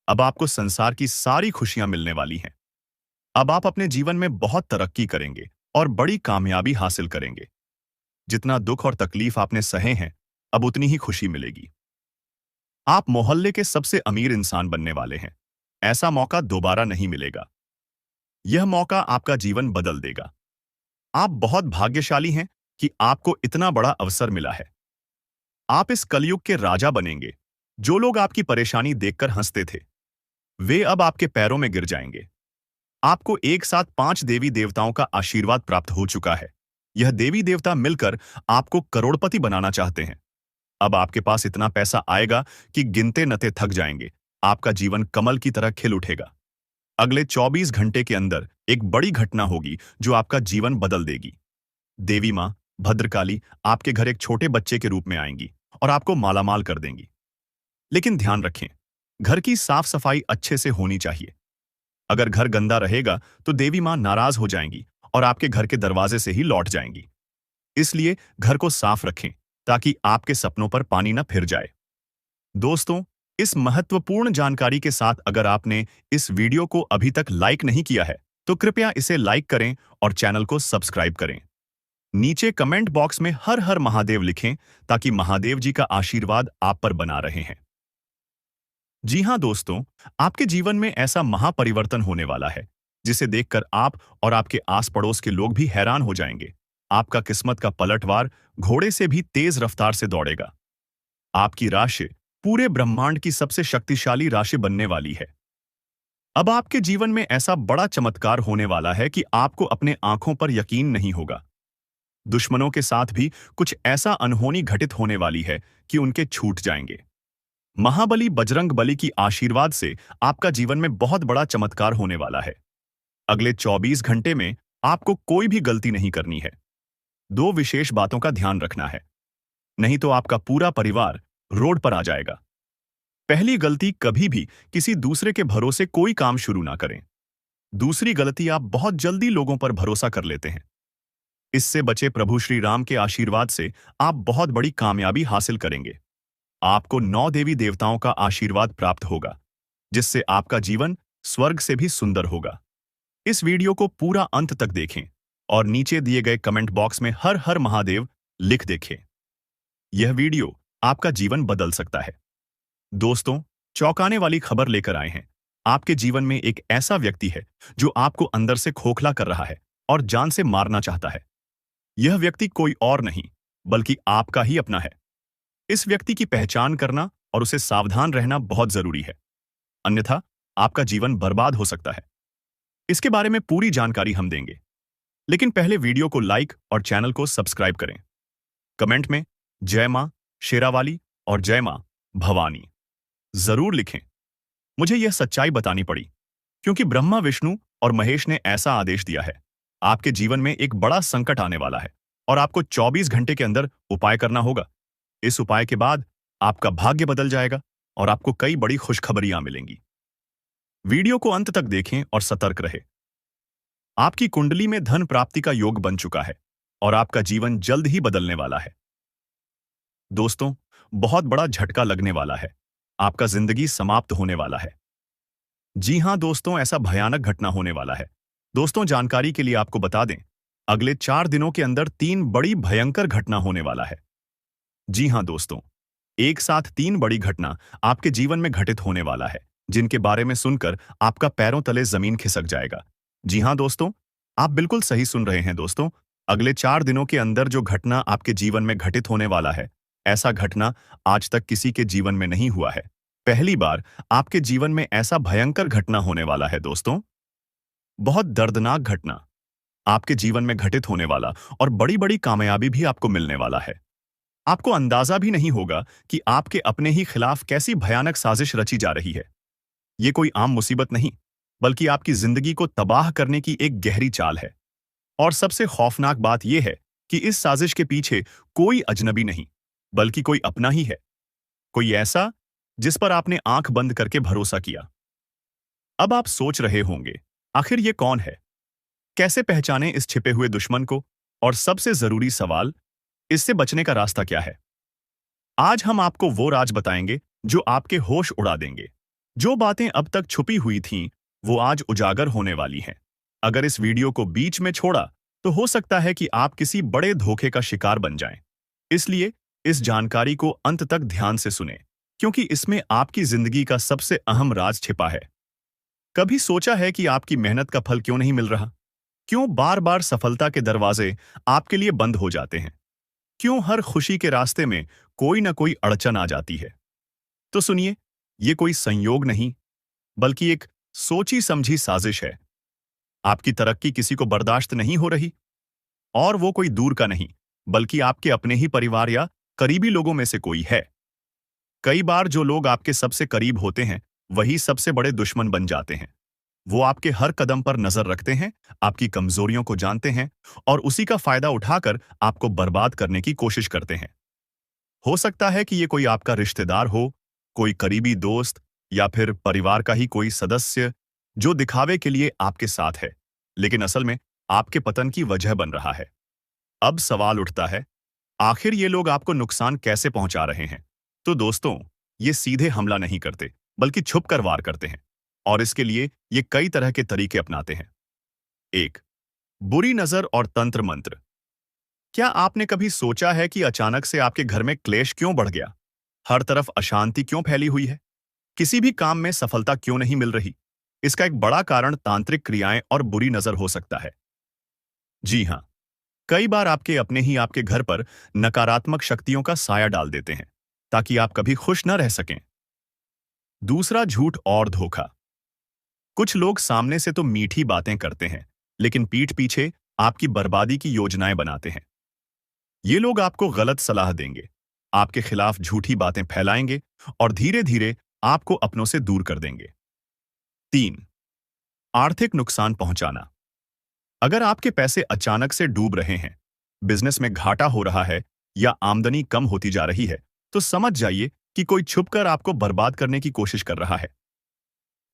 अब आपको संसार की सारी खुशियां मिलने वाली हैं। अब आप अपने जीवन में बहुत तरक्की करेंगे और बड़ी कामयाबी हासिल करेंगे। जितना दुख और तकलीफ आपने सहे हैं, अब उतनी ही खुशी मिलेगी। आप मोहल्ले के सबसे अमीर इंसान बनने वाले हैं। ऐसा मौका दोबारा नहीं मिलेगा। यह मौका आपका जीवन बदल देगा। आप बहुत भाग्यशाली हैं कि आपको इतना बड़ा अवसर मिला है। आप इस कलयुग के राजा बनेंगे। जो लोग आपकी परेशानी देखकर हंसते थे, वे अब आपके पैरों में गिर जाएंगे। आपको एक साथ 5 देवी देवताओं का आशीर्वाद प्राप्त हो चुका है। यह देवी देवता मिलकर आपको करोड़पति बनाना चाहते हैं। अब आपके पास इतना पैसा आएगा कि गिनते नते थक जाएंगे। आपका जीवन कमल की तरह खिल उठेगा। अगले 24 घंटे के अंदर एक बड़ी घटना होगी जो आपका जीवन बदल देगी। देवी मां भद्रकाली आपके घर एक छोटे बच्चे के रूप में आएंगी और आपको मालामाल कर देंगी। लेकिन ध्यान रखें, घर की साफ सफाई अच्छे से होनी चाहिए। अगर घर गंदा रहेगा तो देवी मां नाराज हो जाएंगी और आपके घर के दरवाजे से ही लौट जाएंगी। इसलिए घर को साफ रखें ताकि आपके सपनों पर पानी न फिर जाए। दोस्तों, इस महत्वपूर्ण जानकारी के साथ अगर आपने इस वीडियो को अभी तक लाइक नहीं किया है, तो कृपया इसे लाइक करें और चैनल को सब्सक्राइब करें। नीचे कमेंट बॉक्स में हर हर महादेव लिखें ताकि महादेव जी का आशीर्वाद आप पर बना रहे हैं। जी हां दोस्तों, आपके जीवन में ऐसा महापरिवर्तन होने वाला है जिसे देखकर आप और आपके आस पड़ोस के लोग भी हैरान हो जाएंगे। आपका किस्मत का पलटवार घोड़े से भी तेज रफ्तार से दौड़ेगा। आपकी राशि पूरे ब्रह्मांड की सबसे शक्तिशाली राशि बनने वाली है। अब आपके जीवन में ऐसा बड़ा चमत्कार होने वाला है कि आपको अपने आंखों पर यकीन नहीं होगा। दुश्मनों के साथ भी कुछ ऐसा अनहोनी घटित होने वाली है कि उनके छूट जाएंगे। महाबली बजरंग बली की आशीर्वाद से आपका जीवन में बहुत बड़ा चमत्कार होने वाला है। अगले 24 घंटे में आपको कोई भी गलती नहीं करनी है। दो विशेष बातों का ध्यान रखना है, नहीं तो आपका पूरा परिवार रोड पर आ जाएगा। पहली गलती, कभी भी किसी दूसरे के भरोसे कोई काम शुरू ना करें। दूसरी गलती, आप बहुत जल्दी लोगों पर भरोसा कर लेते हैं। इससे बचे प्रभु श्री राम के आशीर्वाद से आप बहुत बड़ी कामयाबी हासिल करेंगे। आपको 9 देवी देवताओं का आशीर्वाद प्राप्त होगा, जिससे आपका जीवन स्वर्ग से भी सुंदर होगा। इस वीडियो को पूरा अंत तक देखें और नीचे दिए गए कमेंट बॉक्स में हर हर महादेव लिख देखें। यह वीडियो आपका जीवन बदल सकता है। दोस्तों, चौंकाने वाली खबर लेकर आए हैं। आपके जीवन में एक ऐसा व्यक्ति है जो आपको अंदर से खोखला कर रहा है और जान से मारना चाहता है। यह व्यक्ति कोई और नहीं, बल्कि आपका ही अपना है। इस व्यक्ति की पहचान करना और उसे सावधान रहना बहुत जरूरी है, अन्यथा आपका जीवन बर्बाद हो सकता है। इसके बारे में पूरी जानकारी हम देंगे, लेकिन पहले वीडियो को लाइक और चैनल को सब्सक्राइब करें। कमेंट में जय मां शेरावाली और जय मां भवानी जरूर लिखें। मुझे यह सच्चाई बतानी पड़ी, क्योंकि ब्रह्मा, विष्णु और महेश ने ऐसा आदेश दिया है। आपके जीवन में एक बड़ा संकट आने वाला है और आपको 24 घंटे के अंदर उपाय करना होगा। इस उपाय के बाद आपका भाग्य बदल जाएगा और आपको कई बड़ी खुशखबरियां मिलेंगी। वीडियो को अंत तक देखें और सतर्क रहे। आपकी कुंडली में धन प्राप्ति का योग बन चुका है और आपका जीवन जल्द ही बदलने वाला है। दोस्तों, बहुत बड़ा झटका लगने वाला है। आपका जिंदगी समाप्त होने वाला है। जी हां दोस्तों, ऐसा भयानक घटना होने वाला है। दोस्तों, जानकारी के लिए आपको बता दें, अगले 4 दिनों के अंदर 3 बड़ी भयंकर घटना होने वाला है। जी हां दोस्तों, एक साथ 3 बड़ी घटना आपके जीवन में घटित होने वाला है, जिनके बारे में सुनकर आपका पैरों तले जमीन खिसक जाएगा। जी हां दोस्तों, आप बिल्कुल सही सुन रहे हैं दोस्तों। अगले 4 दिनों के अंदर जो घटना आपके जीवन में घटित होने वाला है, ऐसा घटना आज तक किसी के जीवन में नहीं हुआ है। पहली बार आपके जीवन में ऐसा भयंकर घटना होने वाला है दोस्तों। बहुत दर्दनाक घटना आपके जीवन में घटित होने वाला और बड़ी-बड़ी कामयाबी भी आपको मिलने वाला है। आपको अंदाजा भी नहीं होगा कि आपके अपने ही खिलाफ कैसी भयानक साजिश रची जा रही है। ये कोई आम मुसीबत नहीं, बल्कि आपकी जिंदगी को तबाह करने की एक गहरी चाल है। और सबसे खौफनाक बात यह है कि इस साजिश के पीछे कोई अजनबी नहीं, बल्कि कोई अपना ही है। कोई ऐसा जिस पर आपने आंख बंद करके भरोसा किया। अब आप सोच रहे होंगे, आखिर ये कौन है? कैसे पहचाने इस छिपे हुए दुश्मन को? और सबसे जरूरी सवाल, इससे बचने का रास्ता क्या है? आज हम आपको वो राज बताएंगे जो आपके होश उड़ा देंगे। जो बातें अब तक छुपी हुई थीं, वो आज उजागर होने वाली हैं। अगर इस वीडियो को बीच में छोड़ा, तो हो सकता है कि आप किसी बड़े धोखे का शिकार बन जाएं। इसलिए इस जानकारी को अंत तक ध्यान से सुनें, क्योंकि इसमें आपकी जिंदगी का सबसे अहम राज छिपा है। कभी सोचा है कि आपकी मेहनत का फल क्यों नहीं मिल रहा? क्यों बार-बार सफलता के दरवाजे आपके लिए बंद हो जाते हैं? क्यों हर खुशी के रास्ते में कोई ना कोई अड़चन आ जाती है? तो सुनिए, ये कोई संयोग नहीं, बल्कि एक सोची समझी साजिश है। आपकी तरक्की किसी को बर्दाश्त नहीं हो रही, और वो कोई दूर का नहीं, बल्कि आपके अपने ही परिवार या करीबी लोगों में से कोई है। कई बार जो लोग आपके सबसे करीब होते हैं, वही सबसे बड़े दुश्मन बन जाते हैं। वो आपके हर कदम पर नजर रखते हैं, आपकी कमजोरियों को जानते हैं और उसी का फायदा उठाकर आपको बर्बाद करने की कोशिश करते हैं। हो सकता है कि ये कोई आपका रिश्तेदार हो, कोई करीबी दोस्त, या फिर परिवार का ही कोई सदस्य जो दिखावे के लिए आपके साथ है, लेकिन असल में आपके पतन की वजह बन रहा है। अब सवाल उठता है, आखिर ये लोग आपको नुकसान कैसे पहुंचा रहे हैं? तो दोस्तों, ये सीधे हमला नहीं करते, बल्कि छुपकर वार करते हैं, और इसके लिए ये कई तरह के तरीके अपनाते हैं। 1. बुरी नजर और तंत्र मंत्र। क्या आपने कभी सोचा है कि अचानक से आपके घर में क्लेश क्यों बढ़ गया? हर तरफ अशांति क्यों फैली हुई है? किसी भी काम में सफलता क्यों नहीं मिल रही? इसका एक बड़ा कारण तांत्रिक क्रियाएं और बुरी नजर हो सकता है। जी हां, कई बार आपके अपने ही आपके घर पर नकारात्मक शक्तियों का साया डाल देते हैं, ताकि आप कभी खुश न रह सकें। दूसरा, झूठ और धोखा। कुछ लोग सामने से तो मीठी बातें करते हैं, लेकिन पीठ पीछे आपकी बर्बादी की योजनाएं बनाते हैं। ये लोग आपको गलत सलाह देंगे, आपके खिलाफ झूठी बातें फैलाएंगे और धीरे धीरे आपको अपनों से दूर कर देंगे। 3. आर्थिक नुकसान पहुंचाना। अगर आपके पैसे अचानक से डूब रहे हैं, बिजनेस में घाटा हो रहा है या आमदनी कम होती जा रही है, तो समझ जाइए कि कोई छुपकर आपको बर्बाद करने की कोशिश कर रहा है।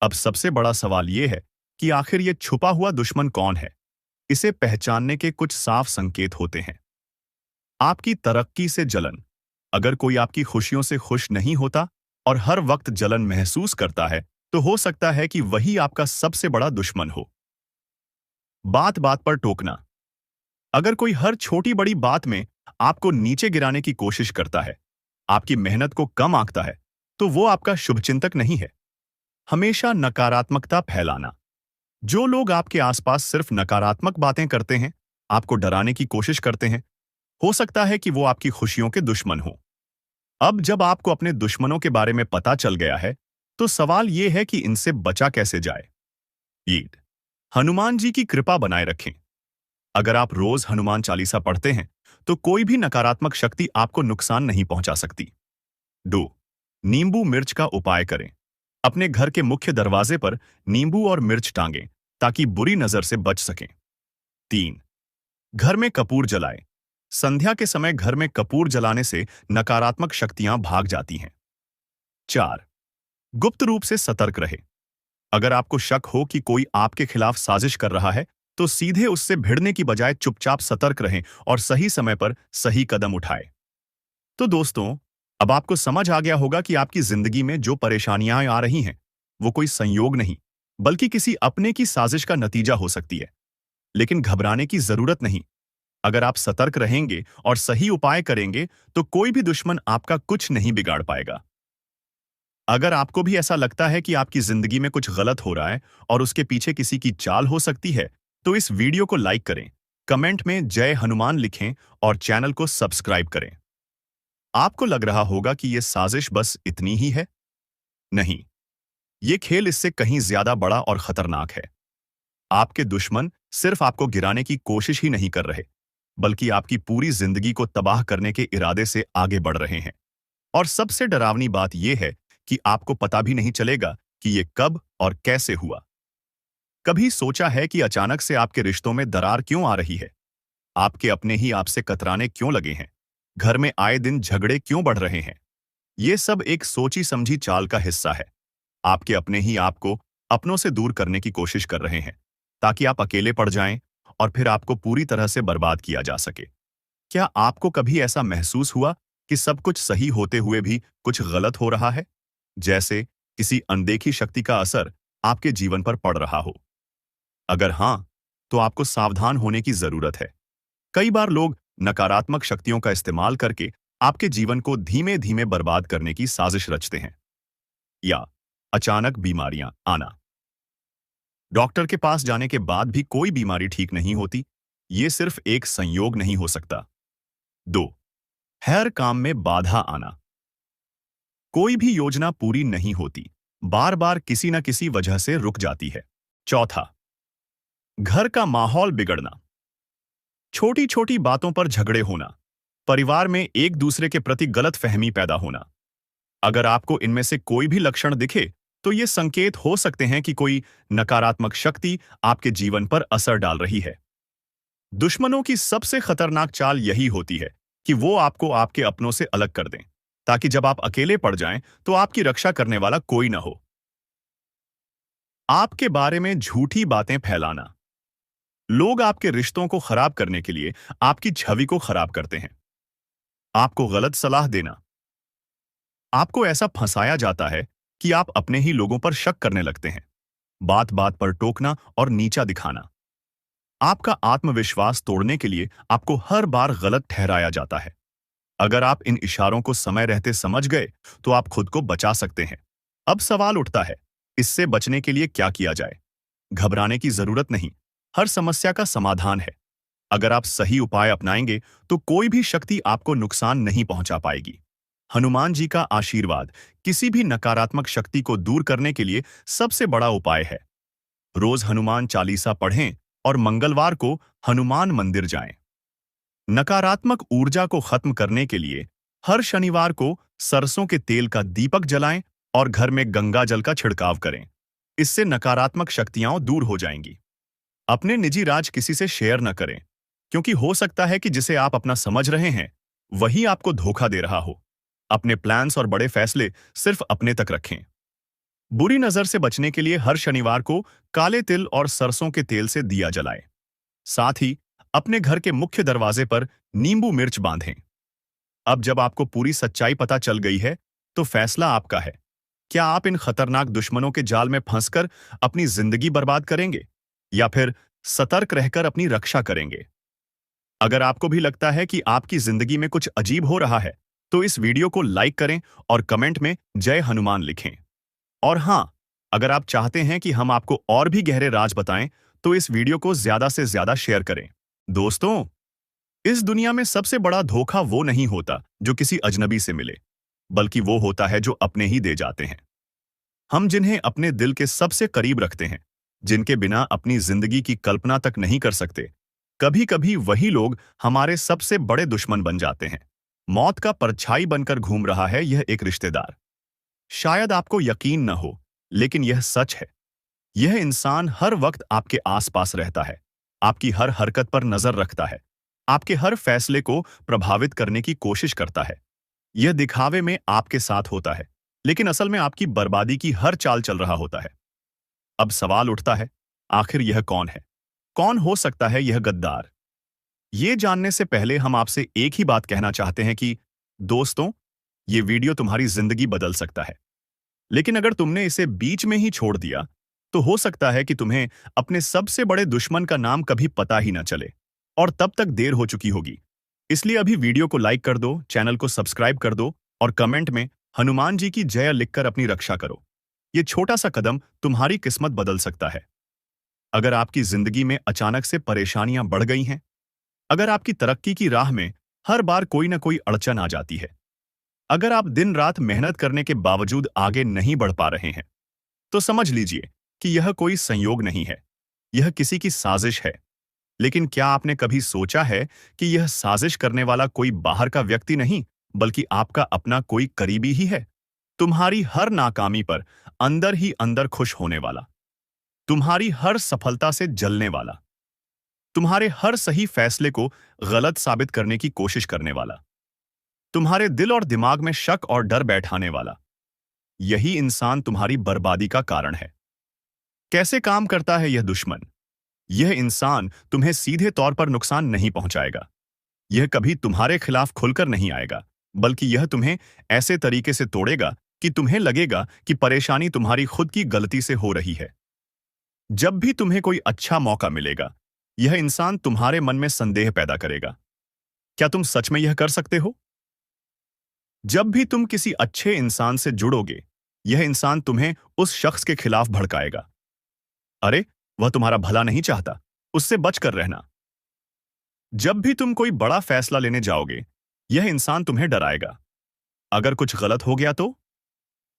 अब सबसे बड़ा सवाल यह है कि आखिर ये छुपा हुआ दुश्मन कौन है? इसे पहचानने के कुछ साफ संकेत होते हैं। आपकी तरक्की से जलन। अगर कोई आपकी खुशियों से खुश नहीं होता और हर वक्त जलन महसूस करता है, तो हो सकता है कि वही आपका सबसे बड़ा दुश्मन हो। बात बात पर टोकना। अगर कोई हर छोटी बड़ी बात में आपको नीचे गिराने की कोशिश करता है, आपकी मेहनत को कम आंकता है, तो वो आपका शुभचिंतक नहीं है। हमेशा नकारात्मकता फैलाना। जो लोग आपके आसपास सिर्फ नकारात्मक बातें करते हैं, आपको डराने की कोशिश करते हैं, हो सकता है कि वो आपकी खुशियों के दुश्मन हो। अब जब आपको अपने दुश्मनों के बारे में पता चल गया है, तो सवाल यह है कि इनसे बचा कैसे जाए। ईद। हनुमान जी की कृपा बनाए रखें। अगर आप रोज हनुमान चालीसा पढ़ते हैं, तो कोई भी नकारात्मक शक्ति आपको नुकसान नहीं पहुंचा सकती। 2. नींबू मिर्च का उपाय करें। अपने घर के मुख्य दरवाजे पर नींबू और मिर्च टांगें ताकि बुरी नजर से बच सकें। 3. घर में कपूर जलाएं। संध्या के समय घर में कपूर जलाने से नकारात्मक शक्तियां भाग जाती हैं। 4. गुप्त रूप से सतर्क रहे। अगर आपको शक हो कि कोई आपके खिलाफ साजिश कर रहा है, तो सीधे उससे भिड़ने की बजाय चुपचाप सतर्क रहें और सही समय पर सही कदम उठाएं। तो दोस्तों, अब आपको समझ आ गया होगा कि आपकी जिंदगी में जो परेशानियां आ रही हैं, वो कोई संयोग नहीं, बल्कि किसी अपने की साजिश का नतीजा हो सकती है। लेकिन घबराने की जरूरत नहीं। अगर आप सतर्क रहेंगे और सही उपाय करेंगे, तो कोई भी दुश्मन आपका कुछ नहीं बिगाड़ पाएगा। अगर आपको भी ऐसा लगता है कि आपकी जिंदगी में कुछ गलत हो रहा है और उसके पीछे किसी की चाल हो सकती है, तो इस वीडियो को लाइक करें, कमेंट में जय हनुमान लिखें और चैनल को सब्सक्राइब करें। आपको लग रहा होगा कि यह साजिश बस इतनी ही है। नहीं, ये खेल इससे कहीं ज्यादा बड़ा और खतरनाक है। आपके दुश्मन सिर्फ आपको गिराने की कोशिश ही नहीं कर रहे, बल्कि आपकी पूरी जिंदगी को तबाह करने के इरादे से आगे बढ़ रहे हैं। और सबसे डरावनी बात यह है कि आपको पता भी नहीं चलेगा कि ये कब और कैसे हुआ। कभी सोचा है कि अचानक से आपके रिश्तों में दरार क्यों आ रही है? आपके अपने ही आपसे कतराने क्यों लगे हैं? घर में आए दिन झगड़े क्यों बढ़ रहे हैं? ये सब एक सोची समझी चाल का हिस्सा है। आपके अपने ही आपको अपनों से दूर करने की कोशिश कर रहे हैं, ताकि आप अकेले पड़ जाएं और फिर आपको पूरी तरह से बर्बाद किया जा सके। क्या आपको कभी ऐसा महसूस हुआ कि सब कुछ सही होते हुए भी कुछ गलत हो रहा है? जैसे किसी अनदेखी शक्ति का असर आपके जीवन पर पड़ रहा हो? अगर हां, तो आपको सावधान होने की जरूरत है। कई बार लोग नकारात्मक शक्तियों का इस्तेमाल करके आपके जीवन को धीमे धीमे बर्बाद करने की साजिश रचते हैं। या अचानक बीमारियां आना। डॉक्टर के पास जाने के बाद भी कोई बीमारी ठीक नहीं होती, ये सिर्फ एक संयोग नहीं हो सकता। 2. हर काम में बाधा आना। कोई भी योजना पूरी नहीं होती, बार बार किसी न किसी वजह से रुक जाती है। 4. घर का माहौल बिगड़ना। छोटी छोटी बातों पर झगड़े होना, परिवार में एक दूसरे के प्रति गलत फहमी पैदा होना। अगर आपको इनमें से कोई भी लक्षण दिखे, तो ये संकेत हो सकते हैं कि कोई नकारात्मक शक्ति आपके जीवन पर असर डाल रही है। दुश्मनों की सबसे खतरनाक चाल यही होती है कि वो आपको आपके अपनों से अलग कर दें, ताकि जब आप अकेले पड़ जाएं, तो आपकी रक्षा करने वाला कोई ना हो। आपके बारे में झूठी बातें फैलाना। लोग आपके रिश्तों को खराब करने के लिए आपकी छवि को खराब करते हैं। आपको गलत सलाह देना। आपको ऐसा फंसाया जाता है कि आप अपने ही लोगों पर शक करने लगते हैं। बात बात पर टोकना और नीचा दिखाना। आपका आत्मविश्वास तोड़ने के लिए आपको हर बार गलत ठहराया जाता है। अगर आप इन इशारों को समय रहते समझ गए, तो आप खुद को बचा सकते हैं। अब सवाल उठता है, इससे बचने के लिए क्या किया जाए? घबराने की जरूरत नहीं, हर समस्या का समाधान है। अगर आप सही उपाय अपनाएंगे, तो कोई भी शक्ति आपको नुकसान नहीं पहुंचा पाएगी। हनुमान जी का आशीर्वाद किसी भी नकारात्मक शक्ति को दूर करने के लिए सबसे बड़ा उपाय है। रोज हनुमान चालीसा पढ़ें और मंगलवार को हनुमान मंदिर जाएं। नकारात्मक ऊर्जा को खत्म करने के लिए हर शनिवार को सरसों के तेल का दीपक जलाएं और घर में गंगा जल का छिड़काव करें। इससे नकारात्मक शक्तियां दूर हो जाएंगी। अपने निजी राज किसी से शेयर न करें, क्योंकि हो सकता है कि जिसे आप अपना समझ रहे हैं वही आपको धोखा दे रहा हो। अपने प्लान्स और बड़े फैसले सिर्फ अपने तक रखें। बुरी नजर से बचने के लिए हर शनिवार को काले तिल और सरसों के तेल से दिया जलाएं। साथ ही अपने घर के मुख्य दरवाजे पर नींबू मिर्च बांधें। अब जब आपको पूरी सच्चाई पता चल गई है, तो फैसला आपका है। क्या आप इन खतरनाक दुश्मनों के जाल में फंसकर अपनी जिंदगी बर्बाद करेंगे या फिर सतर्क रहकर अपनी रक्षा करेंगे? अगर आपको भी लगता है कि आपकी जिंदगी में कुछ अजीब हो रहा है, तो इस वीडियो को लाइक करें और कमेंट में जय हनुमान लिखें। और हां, अगर आप चाहते हैं कि हम आपको और भी गहरे राज बताएं, तो इस वीडियो को ज्यादा से ज्यादा शेयर करें। दोस्तों, इस दुनिया में सबसे बड़ा धोखा वो नहीं होता जो किसी अजनबी से मिले, बल्कि वो होता है जो अपने ही दे जाते हैं। हम जिन्हें अपने दिल के सबसे करीब रखते हैं, जिनके बिना अपनी जिंदगी की कल्पना तक नहीं कर सकते, कभी कभी वही लोग हमारे सबसे बड़े दुश्मन बन जाते हैं। मौत का परछाई बनकर घूम रहा है यह एक रिश्तेदार। शायद आपको यकीन न हो, लेकिन यह सच है। यह इंसान हर वक्त आपके आसपास रहता है, आपकी हर हरकत पर नजर रखता है, आपके हर फैसले को प्रभावित करने की कोशिश करता है। यह दिखावे में आपके साथ होता है, लेकिन असल में आपकी बर्बादी की हर चाल चल रहा होता है। अब सवाल उठता है, आखिर यह कौन है? कौन हो सकता है यह गद्दार? ये जानने से पहले हम आपसे एक ही बात कहना चाहते हैं कि दोस्तों, ये वीडियो तुम्हारी जिंदगी बदल सकता है। लेकिन अगर तुमने इसे बीच में ही छोड़ दिया, तो हो सकता है कि तुम्हें अपने सबसे बड़े दुश्मन का नाम कभी पता ही ना चले, और तब तक देर हो चुकी होगी। इसलिए अभी वीडियो को लाइक कर दो, चैनल को सब्सक्राइब कर दो और कमेंट में हनुमान जी की जय लिखकर अपनी रक्षा करो। ये छोटा सा कदम तुम्हारी किस्मत बदल सकता है। अगर आपकी जिंदगी में अचानक से परेशानियां बढ़ गई हैं, अगर आपकी तरक्की की राह में हर बार कोई ना कोई अड़चन आ जाती है, अगर आप दिन रात मेहनत करने के बावजूद आगे नहीं बढ़ पा रहे हैं, तो समझ लीजिए कि यह कोई संयोग नहीं है, यह किसी की साजिश है। लेकिन क्या आपने कभी सोचा है कि यह साजिश करने वाला कोई बाहर का व्यक्ति नहीं, बल्कि आपका अपना कोई करीबी ही है? तुम्हारी हर नाकामी पर अंदर ही अंदर खुश होने वाला, तुम्हारी हर सफलता से जलने वाला, तुम्हारे हर सही फैसले को गलत साबित करने की कोशिश करने वाला, तुम्हारे दिल और दिमाग में शक और डर बैठाने वाला, यही इंसान तुम्हारी बर्बादी का कारण है। कैसे काम करता है यह दुश्मन? यह इंसान तुम्हें सीधे तौर पर नुकसान नहीं पहुंचाएगा। यह कभी तुम्हारे खिलाफ खुलकर नहीं आएगा, बल्कि यह तुम्हें ऐसे तरीके से तोड़ेगा कि तुम्हें लगेगा कि परेशानी तुम्हारी खुद की गलती से हो रही है। जब भी तुम्हें कोई अच्छा मौका मिलेगा, यह इंसान तुम्हारे मन में संदेह पैदा करेगा। क्या तुम सच में यह कर सकते हो? जब भी तुम किसी अच्छे इंसान से जुड़ोगे, यह इंसान तुम्हें उस शख्स के खिलाफ भड़काएगा। अरे, वह तुम्हारा भला नहीं चाहता, उससे बचकर रहना। जब भी तुम कोई बड़ा फैसला लेने जाओगे, यह इंसान तुम्हें डराएगा। अगर कुछ गलत हो गया तो?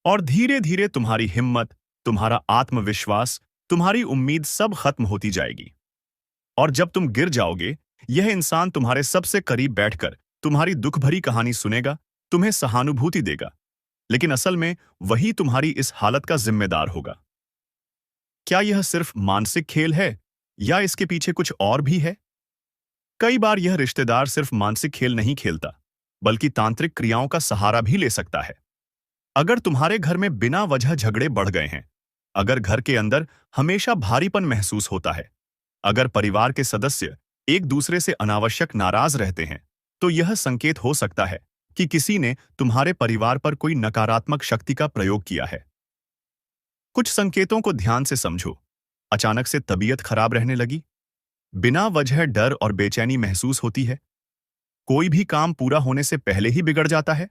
और धीरे धीरे तुम्हारी हिम्मत, तुम्हारा आत्मविश्वास, तुम्हारी उम्मीद सब खत्म होती जाएगी। और जब तुम गिर जाओगे, यह इंसान तुम्हारे सबसे करीब बैठकर तुम्हारी दुख भरी कहानी सुनेगा, तुम्हें सहानुभूति देगा, लेकिन असल में वही तुम्हारी इस हालत का जिम्मेदार होगा। क्या यह सिर्फ मानसिक खेल है या इसके पीछे कुछ और भी है? कई बार यह रिश्तेदार सिर्फ मानसिक खेल नहीं खेलता, बल्कि तांत्रिक क्रियाओं का सहारा भी ले सकता है। अगर तुम्हारे घर में बिना वजह झगड़े बढ़ गए हैं, अगर घर के अंदर हमेशा भारीपन महसूस होता है, अगर परिवार के सदस्य एक दूसरे से अनावश्यक नाराज रहते हैं, तो यह संकेत हो सकता है कि किसी ने तुम्हारे परिवार पर कोई नकारात्मक शक्ति का प्रयोग किया है। कुछ संकेतों को ध्यान से समझो। अचानक से तबीयत खराब रहने लगी, बिना वजह डर और बेचैनी महसूस होती है, कोई भी काम पूरा होने से पहले ही बिगड़ जाता है,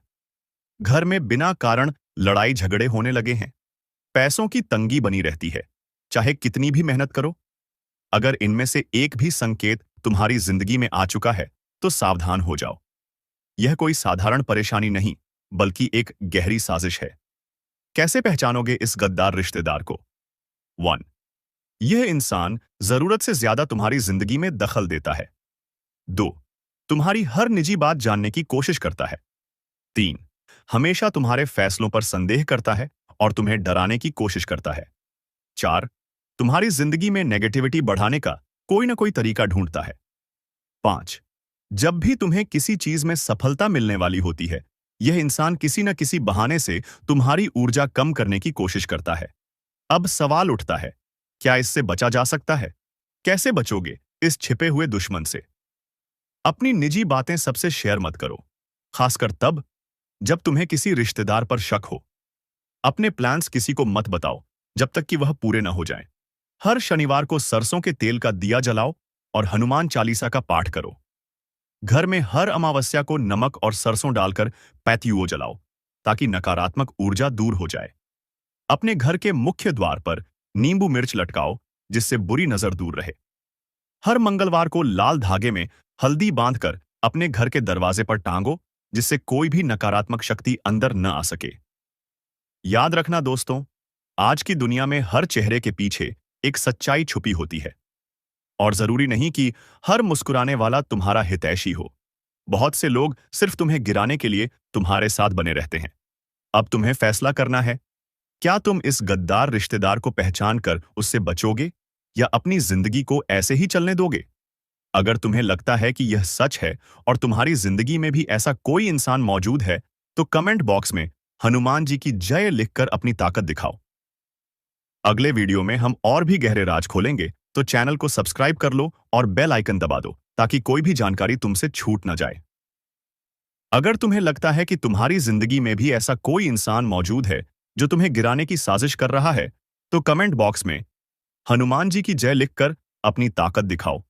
घर में बिना कारण लड़ाई झगड़े होने लगे हैं, पैसों की तंगी बनी रहती है, चाहे कितनी भी मेहनत करो। अगर इनमें से एक भी संकेत तुम्हारी जिंदगी में आ चुका है, तो सावधान हो जाओ। यह कोई साधारण परेशानी नहीं, बल्कि एक गहरी साजिश है। कैसे पहचानोगे इस गद्दार रिश्तेदार को? 1. यह इंसान जरूरत से ज्यादा तुम्हारी जिंदगी में दखल देता है। 2. तुम्हारी हर निजी बात जानने की कोशिश करता है। 3. हमेशा तुम्हारे फैसलों पर संदेह करता है और तुम्हें डराने की कोशिश करता है। 4. तुम्हारी जिंदगी में नेगेटिविटी बढ़ाने का कोई ना कोई तरीका ढूंढता है। 5. जब भी तुम्हें किसी चीज में सफलता मिलने वाली होती है, यह इंसान किसी न किसी बहाने से तुम्हारी ऊर्जा कम करने की कोशिश करता है। अब सवाल उठता है, क्या इससे बचा जा सकता है? कैसे बचोगे इस छिपे हुए दुश्मन से? अपनी निजी बातें सबसे शेयर मत करो, खासकर तब जब तुम्हें किसी रिश्तेदार पर शक हो। अपने प्लान्स किसी को मत बताओ जब तक कि वह पूरे न हो जाएं। हर शनिवार को सरसों के तेल का दिया जलाओ और हनुमान चालीसा का पाठ करो। घर में हर अमावस्या को नमक और सरसों डालकर पैत्युओ जलाओ ताकि नकारात्मक ऊर्जा दूर हो जाए। अपने घर के मुख्य द्वार पर नींबू मिर्च लटकाओ जिससे बुरी नजर दूर रहे। हर मंगलवार को लाल धागे में हल्दी बांधकर अपने घर के दरवाजे पर टांगो जिससे कोई भी नकारात्मक शक्ति अंदर न आ सके। याद रखना दोस्तों, आज की दुनिया में हर चेहरे के पीछे एक सच्चाई छुपी होती है और जरूरी नहीं कि हर मुस्कुराने वाला तुम्हारा हितैषी हो। बहुत से लोग सिर्फ तुम्हें गिराने के लिए तुम्हारे साथ बने रहते हैं। अब तुम्हें फैसला करना है, क्या तुम इस गद्दार रिश्तेदार को पहचान कर उससे बचोगे या अपनी जिंदगी को ऐसे ही चलने दोगे? अगर तुम्हें लगता है कि यह सच है और तुम्हारी जिंदगी में भी ऐसा कोई इंसान मौजूद है, तो कमेंट बॉक्स में हनुमान जी की जय लिखकर अपनी ताकत दिखाओ। अगले वीडियो में हम और भी गहरे राज खोलेंगे, तो चैनल को सब्सक्राइब कर लो और बेल आइकन दबा दो ताकि कोई भी जानकारी तुमसे छूट न जाए। अगर तुम्हें लगता है कि तुम्हारी जिंदगी में भी ऐसा कोई इंसान मौजूद है जो तुम्हें गिराने की साजिश कर रहा है, तो कमेंट बॉक्स में हनुमान जी की जय लिखकर अपनी ताकत दिखाओ।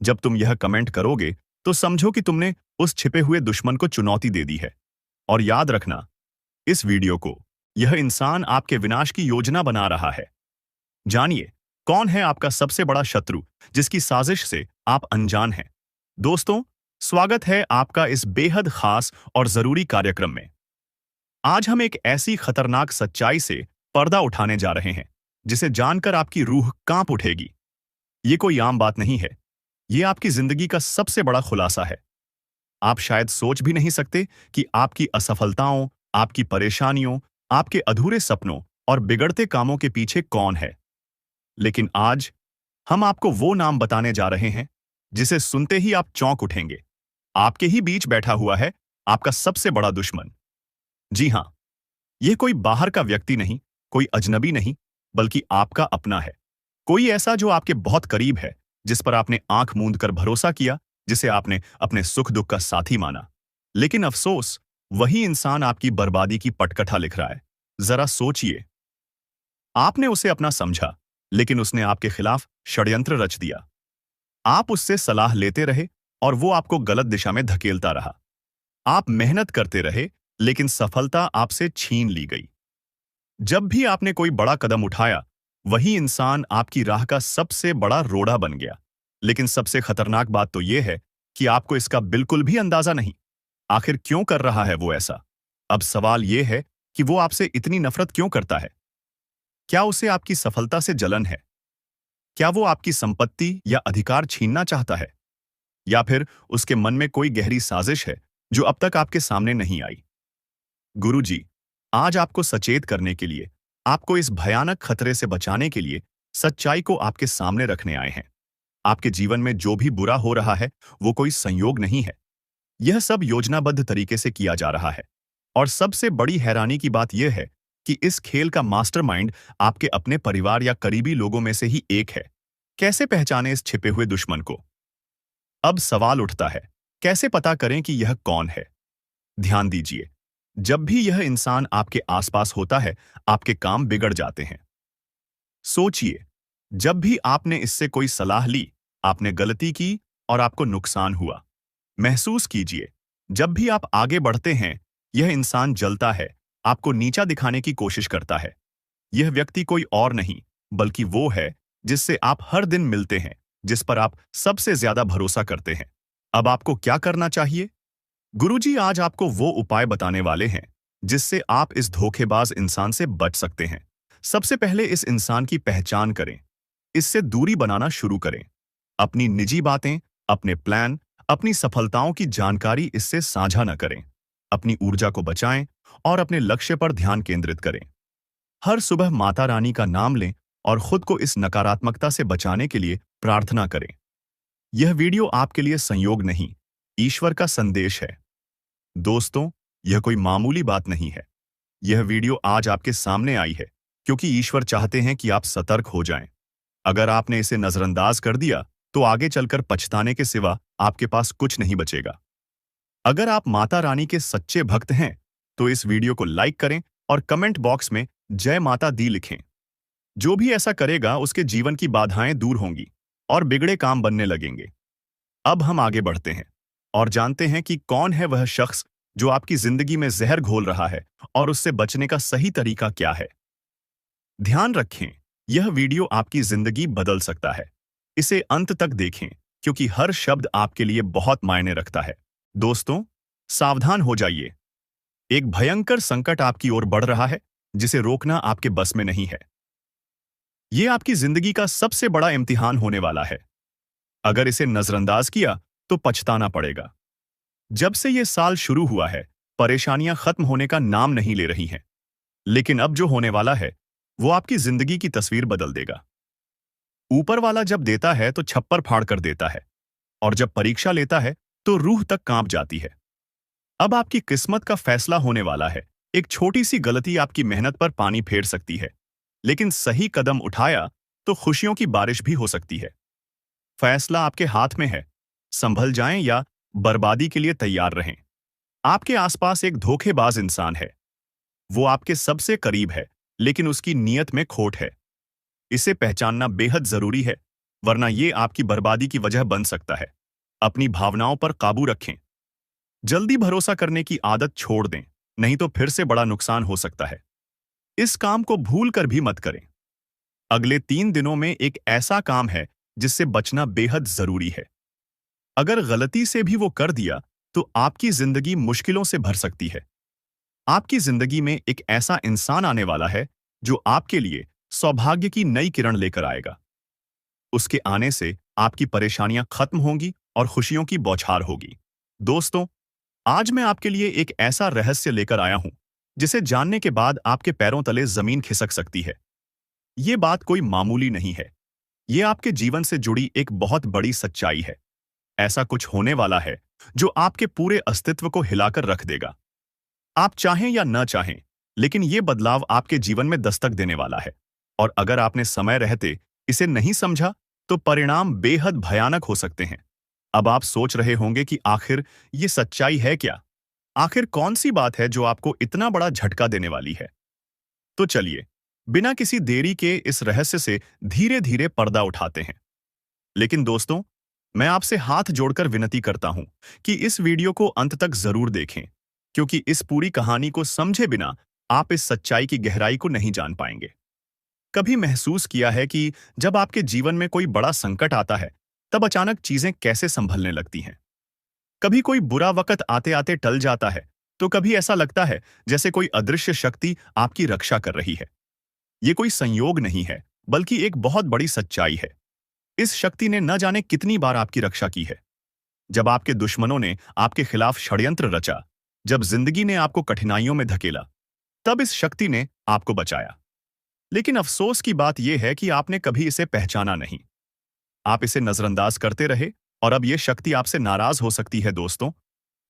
जब तुम यह कमेंट करोगे तो समझो कि तुमने उस छिपे हुए दुश्मन को चुनौती दे दी है। और याद रखना, इस वीडियो को यह इंसान आपके विनाश की योजना बना रहा है। जानिए, कौन है आपका सबसे बड़ा शत्रु जिसकी साजिश से आप अनजान हैं। दोस्तों, स्वागत है आपका इस बेहद खास और जरूरी कार्यक्रम में। आज हम एक ऐसी खतरनाक सच्चाई से पर्दा उठाने जा रहे हैं जिसे जानकर आपकी रूह कांप उठेगी। ये कोई आम बात नहीं है, ये आपकी जिंदगी का सबसे बड़ा खुलासा है। आप शायद सोच भी नहीं सकते कि आपकी असफलताओं, आपकी परेशानियों, आपके अधूरे सपनों और बिगड़ते कामों के पीछे कौन है। लेकिन आज हम आपको वो नाम बताने जा रहे हैं जिसे सुनते ही आप चौंक उठेंगे। आपके ही बीच बैठा हुआ है आपका सबसे बड़ा दुश्मन। जी हां, यह कोई बाहर का व्यक्ति नहीं, कोई अजनबी नहीं, बल्कि आपका अपना है। कोई ऐसा जो आपके बहुत करीब है, जिस पर आपने आंख मूंद कर भरोसा किया, जिसे आपने अपने सुख दुख का साथी माना। लेकिन अफसोस, वही इंसान आपकी बर्बादी की पटकथा लिख रहा है। जरा सोचिए, आपने उसे अपना समझा, लेकिन उसने आपके खिलाफ षड्यंत्र रच दिया। आप उससे सलाह लेते रहे और वो आपको गलत दिशा में धकेलता रहा। आप मेहनत करते रहे, लेकिन सफलता आपसे छीन ली गई। जब भी आपने कोई बड़ा कदम उठाया, वही इंसान आपकी राह का सबसे बड़ा रोड़ा बन गया। लेकिन सबसे खतरनाक बात तो यह है कि आपको इसका बिल्कुल भी अंदाजा नहीं। आखिर क्यों कर रहा है वो ऐसा? अब सवाल यह है कि वो आपसे इतनी नफरत क्यों करता है? क्या उसे आपकी सफलता से जलन है? क्या वो आपकी संपत्ति या अधिकार छीनना चाहता है? या फिर उसके मन में कोई गहरी साजिश है जो अब तक आपके सामने नहीं आई? गुरुजी, आज आपको सचेत करने के लिए, आपको इस भयानक खतरे से बचाने के लिए सच्चाई को आपके सामने रखने आए हैं। आपके जीवन में जो भी बुरा हो रहा है, वो कोई संयोग नहीं है। यह सब योजनाबद्ध तरीके से किया जा रहा है। और सबसे बड़ी हैरानी की बात यह है कि इस खेल का मास्टरमाइंड आपके अपने परिवार या करीबी लोगों में से ही एक है। कैसे पहचानें इस छिपे हुए दुश्मन को? अब सवाल उठता है, कैसे पता करें कि यह कौन है? ध्यान दीजिए, जब भी यह इंसान आपके आसपास होता है, आपके काम बिगड़ जाते हैं। सोचिए, जब भी आपने इससे कोई सलाह ली, आपने गलती की और आपको नुकसान हुआ। महसूस कीजिए, जब भी आप आगे बढ़ते हैं, यह इंसान जलता है, आपको नीचा दिखाने की कोशिश करता है। यह व्यक्ति कोई और नहीं, बल्कि वो है जिससे आप हर दिन मिलते हैं, जिस पर आप सबसे ज्यादा भरोसा करते हैं। अब आपको क्या करना चाहिए? गुरुजी आज आपको वो उपाय बताने वाले हैं जिससे आप इस धोखेबाज इंसान से बच सकते हैं। सबसे पहले इस इंसान की पहचान करें। इससे दूरी बनाना शुरू करें। अपनी निजी बातें, अपने प्लान, अपनी सफलताओं की जानकारी इससे साझा न करें। अपनी ऊर्जा को बचाएं और अपने लक्ष्य पर ध्यान केंद्रित करें। हर सुबह माता रानी का नाम लें और खुद को इस नकारात्मकता से बचाने के लिए प्रार्थना करें। यह वीडियो आपके लिए संयोग नहीं, ईश्वर का संदेश है। दोस्तों, यह कोई मामूली बात नहीं है। यह वीडियो आज आपके सामने आई है क्योंकि ईश्वर चाहते हैं कि आप सतर्क हो जाएं। अगर आपने इसे नजरअंदाज कर दिया तो आगे चलकर पछताने के सिवा आपके पास कुछ नहीं बचेगा। अगर आप माता रानी के सच्चे भक्त हैं तो इस वीडियो को लाइक करें और कमेंट बॉक्स में जय माता दी लिखें। जो भी ऐसा करेगा उसके जीवन की बाधाएं दूर होंगी और बिगड़े काम बनने लगेंगे। अब हम आगे बढ़ते हैं और जानते हैं कि कौन है वह शख्स जो आपकी जिंदगी में जहर घोल रहा है और उससे बचने का सही तरीका क्या है। ध्यान रखें, यह वीडियो आपकी जिंदगी बदल सकता है। इसे अंत तक देखें क्योंकि हर शब्द आपके लिए बहुत मायने रखता है। दोस्तों, सावधान हो जाइए। एक भयंकर संकट आपकी ओर बढ़ रहा है जिसे रोकना आपके बस में नहीं है। यह आपकी जिंदगी का सबसे बड़ा इम्तिहान होने वाला है। अगर इसे नजरअंदाज किया तो पछताना पड़ेगा। जब से यह साल शुरू हुआ है, परेशानियां खत्म होने का नाम नहीं ले रही हैं। लेकिन अब जो होने वाला है वो आपकी जिंदगी की तस्वीर बदल देगा। ऊपर वाला जब देता है तो छप्पर फाड़ कर देता है और जब परीक्षा लेता है तो रूह तक कांप जाती है। अब आपकी किस्मत का फैसला होने वाला है। एक छोटी सी गलती आपकी मेहनत पर पानी फेर सकती है, लेकिन सही कदम उठाया तो खुशियों की बारिश भी हो सकती है। फैसला आपके हाथ में है। संभल जाएं या बर्बादी के लिए तैयार रहें। आपके आसपास एक धोखेबाज इंसान है। वो आपके सबसे करीब है, लेकिन उसकी नीयत में खोट है। इसे पहचानना बेहद जरूरी है, वरना ये आपकी बर्बादी की वजह बन सकता है। अपनी भावनाओं पर काबू रखें। जल्दी भरोसा करने की आदत छोड़ दें, नहीं तो फिर से बड़ा नुकसान हो सकता है। इस काम को भूल कर भी मत करें। अगले 3 दिनों में एक ऐसा काम है जिससे बचना बेहद जरूरी है। अगर गलती से भी वो कर दिया तो आपकी जिंदगी मुश्किलों से भर सकती है। आपकी जिंदगी में एक ऐसा इंसान आने वाला है जो आपके लिए सौभाग्य की नई किरण लेकर आएगा। उसके आने से आपकी परेशानियां खत्म होंगी और खुशियों की बौछार होगी। दोस्तों, आज मैं आपके लिए एक ऐसा रहस्य लेकर आया हूं जिसे जानने के बाद आपके पैरों तले जमीन खिसक सकती है। ये बात कोई मामूली नहीं है। ये आपके जीवन से जुड़ी एक बहुत बड़ी सच्चाई है। ऐसा कुछ होने वाला है जो आपके पूरे अस्तित्व को हिलाकर रख देगा। आप चाहें या न चाहें, लेकिन ये बदलाव आपके जीवन में दस्तक देने वाला है। और अगर आपने समय रहते इसे नहीं समझा तो परिणाम बेहद भयानक हो सकते हैं। अब आप सोच रहे होंगे कि आखिर ये सच्चाई है क्या? आखिर कौन सी बात है जो आपको इतना बड़ा झटका देने वाली है? तो चलिए, बिना किसी देरी के इस रहस्य से धीरे धीरे पर्दा उठाते हैं। लेकिन दोस्तों, मैं आपसे हाथ जोड़कर विनती करता हूं कि इस वीडियो को अंत तक जरूर देखें, क्योंकि इस पूरी कहानी को समझे बिना आप इस सच्चाई की गहराई को नहीं जान पाएंगे। कभी महसूस किया है कि जब आपके जीवन में कोई बड़ा संकट आता है, तब अचानक चीजें कैसे संभलने लगती हैं? कभी कोई बुरा वक्त आते आते टल जाता है, तो कभी ऐसा लगता है जैसे कोई अदृश्य शक्ति आपकी रक्षा कर रही है। ये कोई संयोग नहीं है, बल्कि एक बहुत बड़ी सच्चाई है। इस शक्ति ने न जाने कितनी बार आपकी रक्षा की है। जब आपके दुश्मनों ने आपके खिलाफ षड्यंत्र रचा, जब जिंदगी ने आपको कठिनाइयों में धकेला, तब इस शक्ति ने आपको बचाया। लेकिन अफसोस की बात यह है कि आपने कभी इसे पहचाना नहीं। आप इसे नजरअंदाज करते रहे और अब यह शक्ति आपसे नाराज हो सकती है। दोस्तों,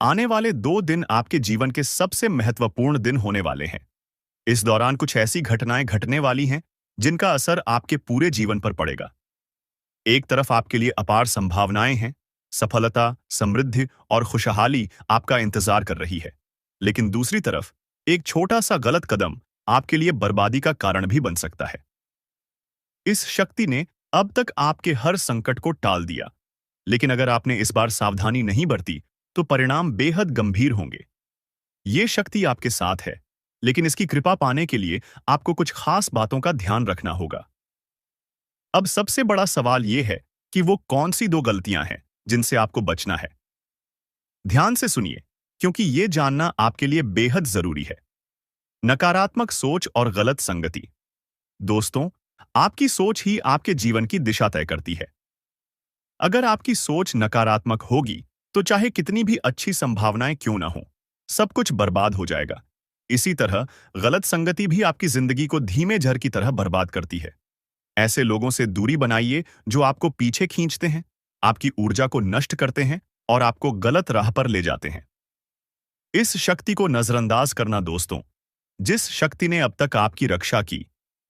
आने वाले 2 दिन आपके जीवन के सबसे महत्वपूर्ण दिन होने वाले हैं। इस दौरान कुछ ऐसी घटनाएं घटने वाली हैं जिनका असर आपके पूरे जीवन पर पड़ेगा। एक तरफ आपके लिए अपार संभावनाएं हैं, सफलता, समृद्धि और खुशहाली आपका इंतजार कर रही है। लेकिन दूसरी तरफ एक छोटा सा गलत कदम आपके लिए बर्बादी का कारण भी बन सकता है। इस शक्ति ने अब तक आपके हर संकट को टाल दिया, लेकिन अगर आपने इस बार सावधानी नहीं बरती तो परिणाम बेहद गंभीर होंगे। ये शक्ति आपके साथ है, लेकिन इसकी कृपा पाने के लिए आपको कुछ खास बातों का ध्यान रखना होगा। अब सबसे बड़ा सवाल यह है कि वो कौन सी 2 गलतियां हैं जिनसे आपको बचना है। ध्यान से सुनिए, क्योंकि ये जानना आपके लिए बेहद जरूरी है। नकारात्मक सोच और गलत संगति। दोस्तों, आपकी सोच ही आपके जीवन की दिशा तय करती है। अगर आपकी सोच नकारात्मक होगी, तो चाहे कितनी भी अच्छी संभावनाएं क्यों ना हो, सब कुछ बर्बाद हो जाएगा। इसी तरह गलत संगति भी आपकी जिंदगी को धीमे झर की तरह बर्बाद करती है। ऐसे लोगों से दूरी बनाइए जो आपको पीछे खींचते हैं, आपकी ऊर्जा को नष्ट करते हैं और आपको गलत राह पर ले जाते हैं। इस शक्ति को नजरअंदाज करना दोस्तों, जिस शक्ति ने अब तक आपकी रक्षा की,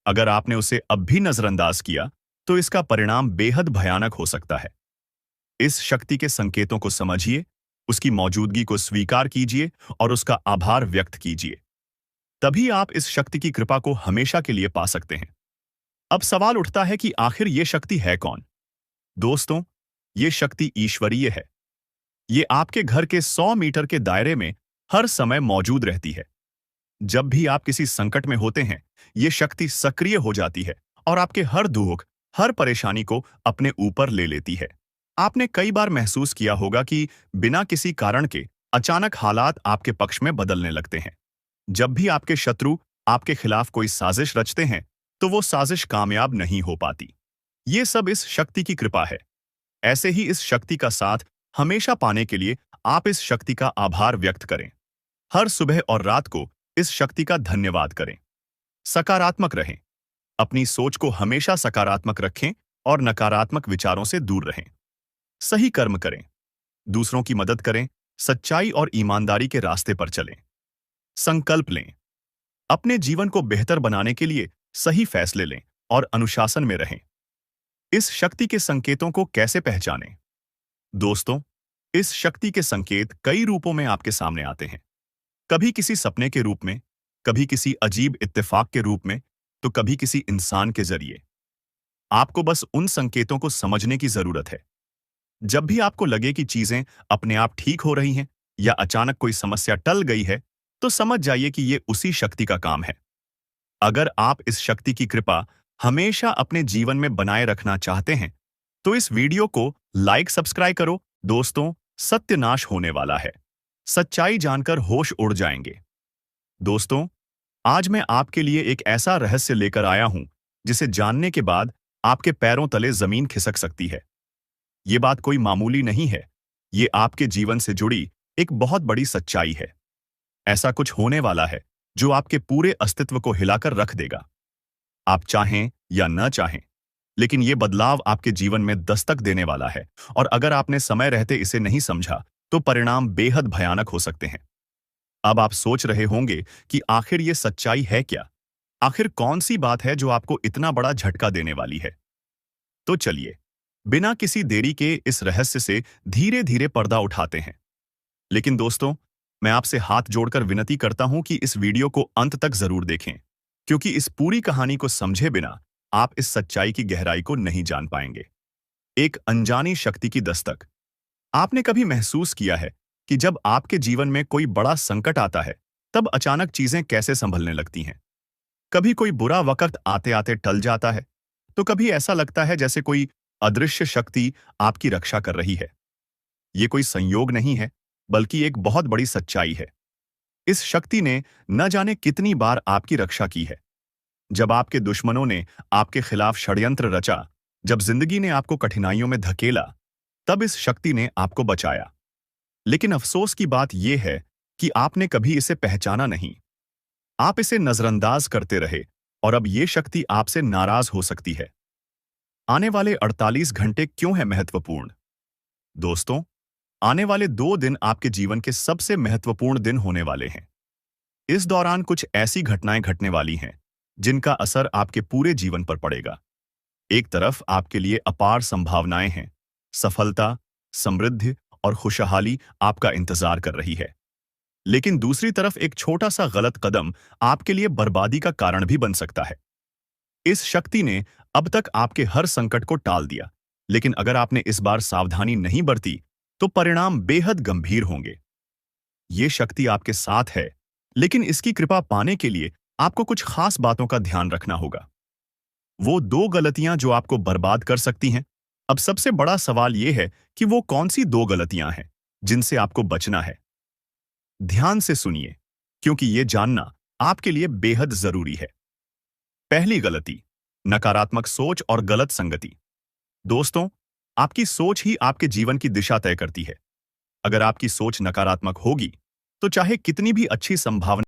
अगर आपने उसे अब भी नजरअंदाज किया, तो इसका परिणाम बेहद भयानक हो सकता है। इस शक्ति के संकेतों को समझिए, उसकी मौजूदगी को स्वीकार कीजिए और उसका आभार व्यक्त कीजिए। तभी आप इस शक्ति की कृपा को हमेशा के लिए पा सकते हैं। अब सवाल उठता है कि आखिर ये शक्ति है कौन? दोस्तों, ये शक्ति ईश्वरीय है। ये आपके घर के 100 मीटर के दायरे में हर समय मौजूद रहती है। जब भी आप किसी संकट में होते हैं, ये शक्ति सक्रिय हो जाती है और आपके हर दुख, हर परेशानी को अपने ऊपर ले लेती है। आपने कई बार महसूस किया होगा कि बिना किसी कारण के अचानक हालात आपके पक्ष में बदलने लगते हैं। जब भी आपके शत्रु आपके खिलाफ कोई साजिश रचते हैं, तो वो साजिश कामयाब नहीं हो पाती। ये सब इस शक्ति की कृपा है। ऐसे ही इस शक्ति का साथ हमेशा पाने के लिए आप इस शक्ति का आभार व्यक्त करें। हर सुबह और रात को इस शक्ति का धन्यवाद करें। सकारात्मक रहें। अपनी सोच को हमेशा सकारात्मक रखें और नकारात्मक विचारों से दूर रहें। सही कर्म करें, दूसरों की मदद करें, सच्चाई और ईमानदारी के रास्ते पर चलें। संकल्प लें, अपने जीवन को बेहतर बनाने के लिए सही फैसले लें और अनुशासन में रहें। इस शक्ति के संकेतों को कैसे पहचानें? दोस्तों, इस शक्ति के संकेत कई रूपों में आपके सामने आते हैं। कभी किसी सपने के रूप में, कभी किसी अजीब इत्तेफाक के रूप में, तो कभी किसी इंसान के जरिए। आपको बस उन संकेतों को समझने की जरूरत है। जब भी आपको लगे कि चीजें अपने आप ठीक हो रही हैं या अचानक कोई समस्या टल गई है, तो समझ जाइए कि ये उसी शक्ति का काम है। अगर आप इस शक्ति की कृपा हमेशा अपने जीवन में बनाए रखना चाहते हैं, तो इस वीडियो को लाइक सब्सक्राइब करो। दोस्तों, सत्यानाश होने वाला है। सच्चाई जानकर होश उड़ जाएंगे। दोस्तों, आज मैं आपके लिए एक ऐसा रहस्य लेकर आया हूं, जिसे जानने के बाद आपके पैरों तले जमीन खिसक सकती है। ये बात कोई मामूली नहीं है। ये आपके जीवन से जुड़ी एक बहुत बड़ी सच्चाई है। ऐसा कुछ होने वाला है जो आपके पूरे अस्तित्व को हिलाकर रख देगा। आप चाहें या न चाहें, लेकिन ये बदलाव आपके जीवन में दस्तक देने वाला है, और अगर आपने समय रहते इसे नहीं समझा, तो परिणाम बेहद भयानक हो सकते हैं। अब आप सोच रहे होंगे कि आखिर ये सच्चाई है क्या? आखिर कौन सी बात है जो आपको इतना बड़ा झटका देने वाली है? तो चलिए, बिना किसी देरी के इस रहस्य से धीरे धीरे पर्दा उठाते हैं। लेकिन दोस्तों, मैं आपसे हाथ जोड़कर विनती करता हूं कि इस वीडियो को अंत तक जरूर देखें, क्योंकि इस पूरी कहानी को समझे बिना आप इस सच्चाई की गहराई को नहीं जान पाएंगे। एक अनजानी शक्ति की दस्तक। आपने कभी महसूस किया है कि जब आपके जीवन में कोई बड़ा संकट आता है, तब अचानक चीजें कैसे संभलने लगती हैं? कभी कोई बुरा वक्त आते आते टल जाता है, तो कभी ऐसा लगता है जैसे कोई अदृश्य शक्ति आपकी रक्षा कर रही है। ये कोई संयोग नहीं है, बल्कि एक बहुत बड़ी सच्चाई है। इस शक्ति ने न जाने कितनी बार आपकी रक्षा की है। जब आपके दुश्मनों ने आपके खिलाफ षड्यंत्र रचा, जब जिंदगी ने आपको कठिनाइयों में धकेला, तब इस शक्ति ने आपको बचाया। लेकिन अफसोस की बात यह है कि आपने कभी इसे पहचाना नहीं। आप इसे नजरअंदाज करते रहे, और अब ये शक्ति आपसे नाराज हो सकती है। आने वाले 48 घंटे क्यों है महत्वपूर्ण? दोस्तों, आने वाले 2 दिन आपके जीवन के सबसे महत्वपूर्ण दिन होने वाले हैं। इस दौरान कुछ ऐसी घटनाएं घटने वाली हैं जिनका असर आपके पूरे जीवन पर पड़ेगा। एक तरफ आपके लिए अपार संभावनाएं हैं, सफलता, समृद्धि और खुशहाली आपका इंतजार कर रही है। लेकिन दूसरी तरफ एक छोटा सा गलत कदम आपके लिए बर्बादी का कारण भी बन सकता है। इस शक्ति ने अब तक आपके हर संकट को टाल दिया, लेकिन अगर आपने इस बार सावधानी नहीं बरती, तो परिणाम बेहद गंभीर होंगे। ये शक्ति आपके साथ है, लेकिन इसकी कृपा पाने के लिए आपको कुछ खास बातों का ध्यान रखना होगा। वो 2 गलतियां जो आपको बर्बाद कर सकती हैं। अब सबसे बड़ा सवाल यह है कि वो कौन सी 2 गलतियां हैं जिनसे आपको बचना है। ध्यान से सुनिए, क्योंकि ये जानना आपके लिए बेहद जरूरी है। पहली गलती, नकारात्मक सोच और गलत संगति। दोस्तों, आपकी सोच ही आपके जीवन की दिशा तय करती है। अगर आपकी सोच नकारात्मक होगी, तो चाहे कितनी भी अच्छी संभावना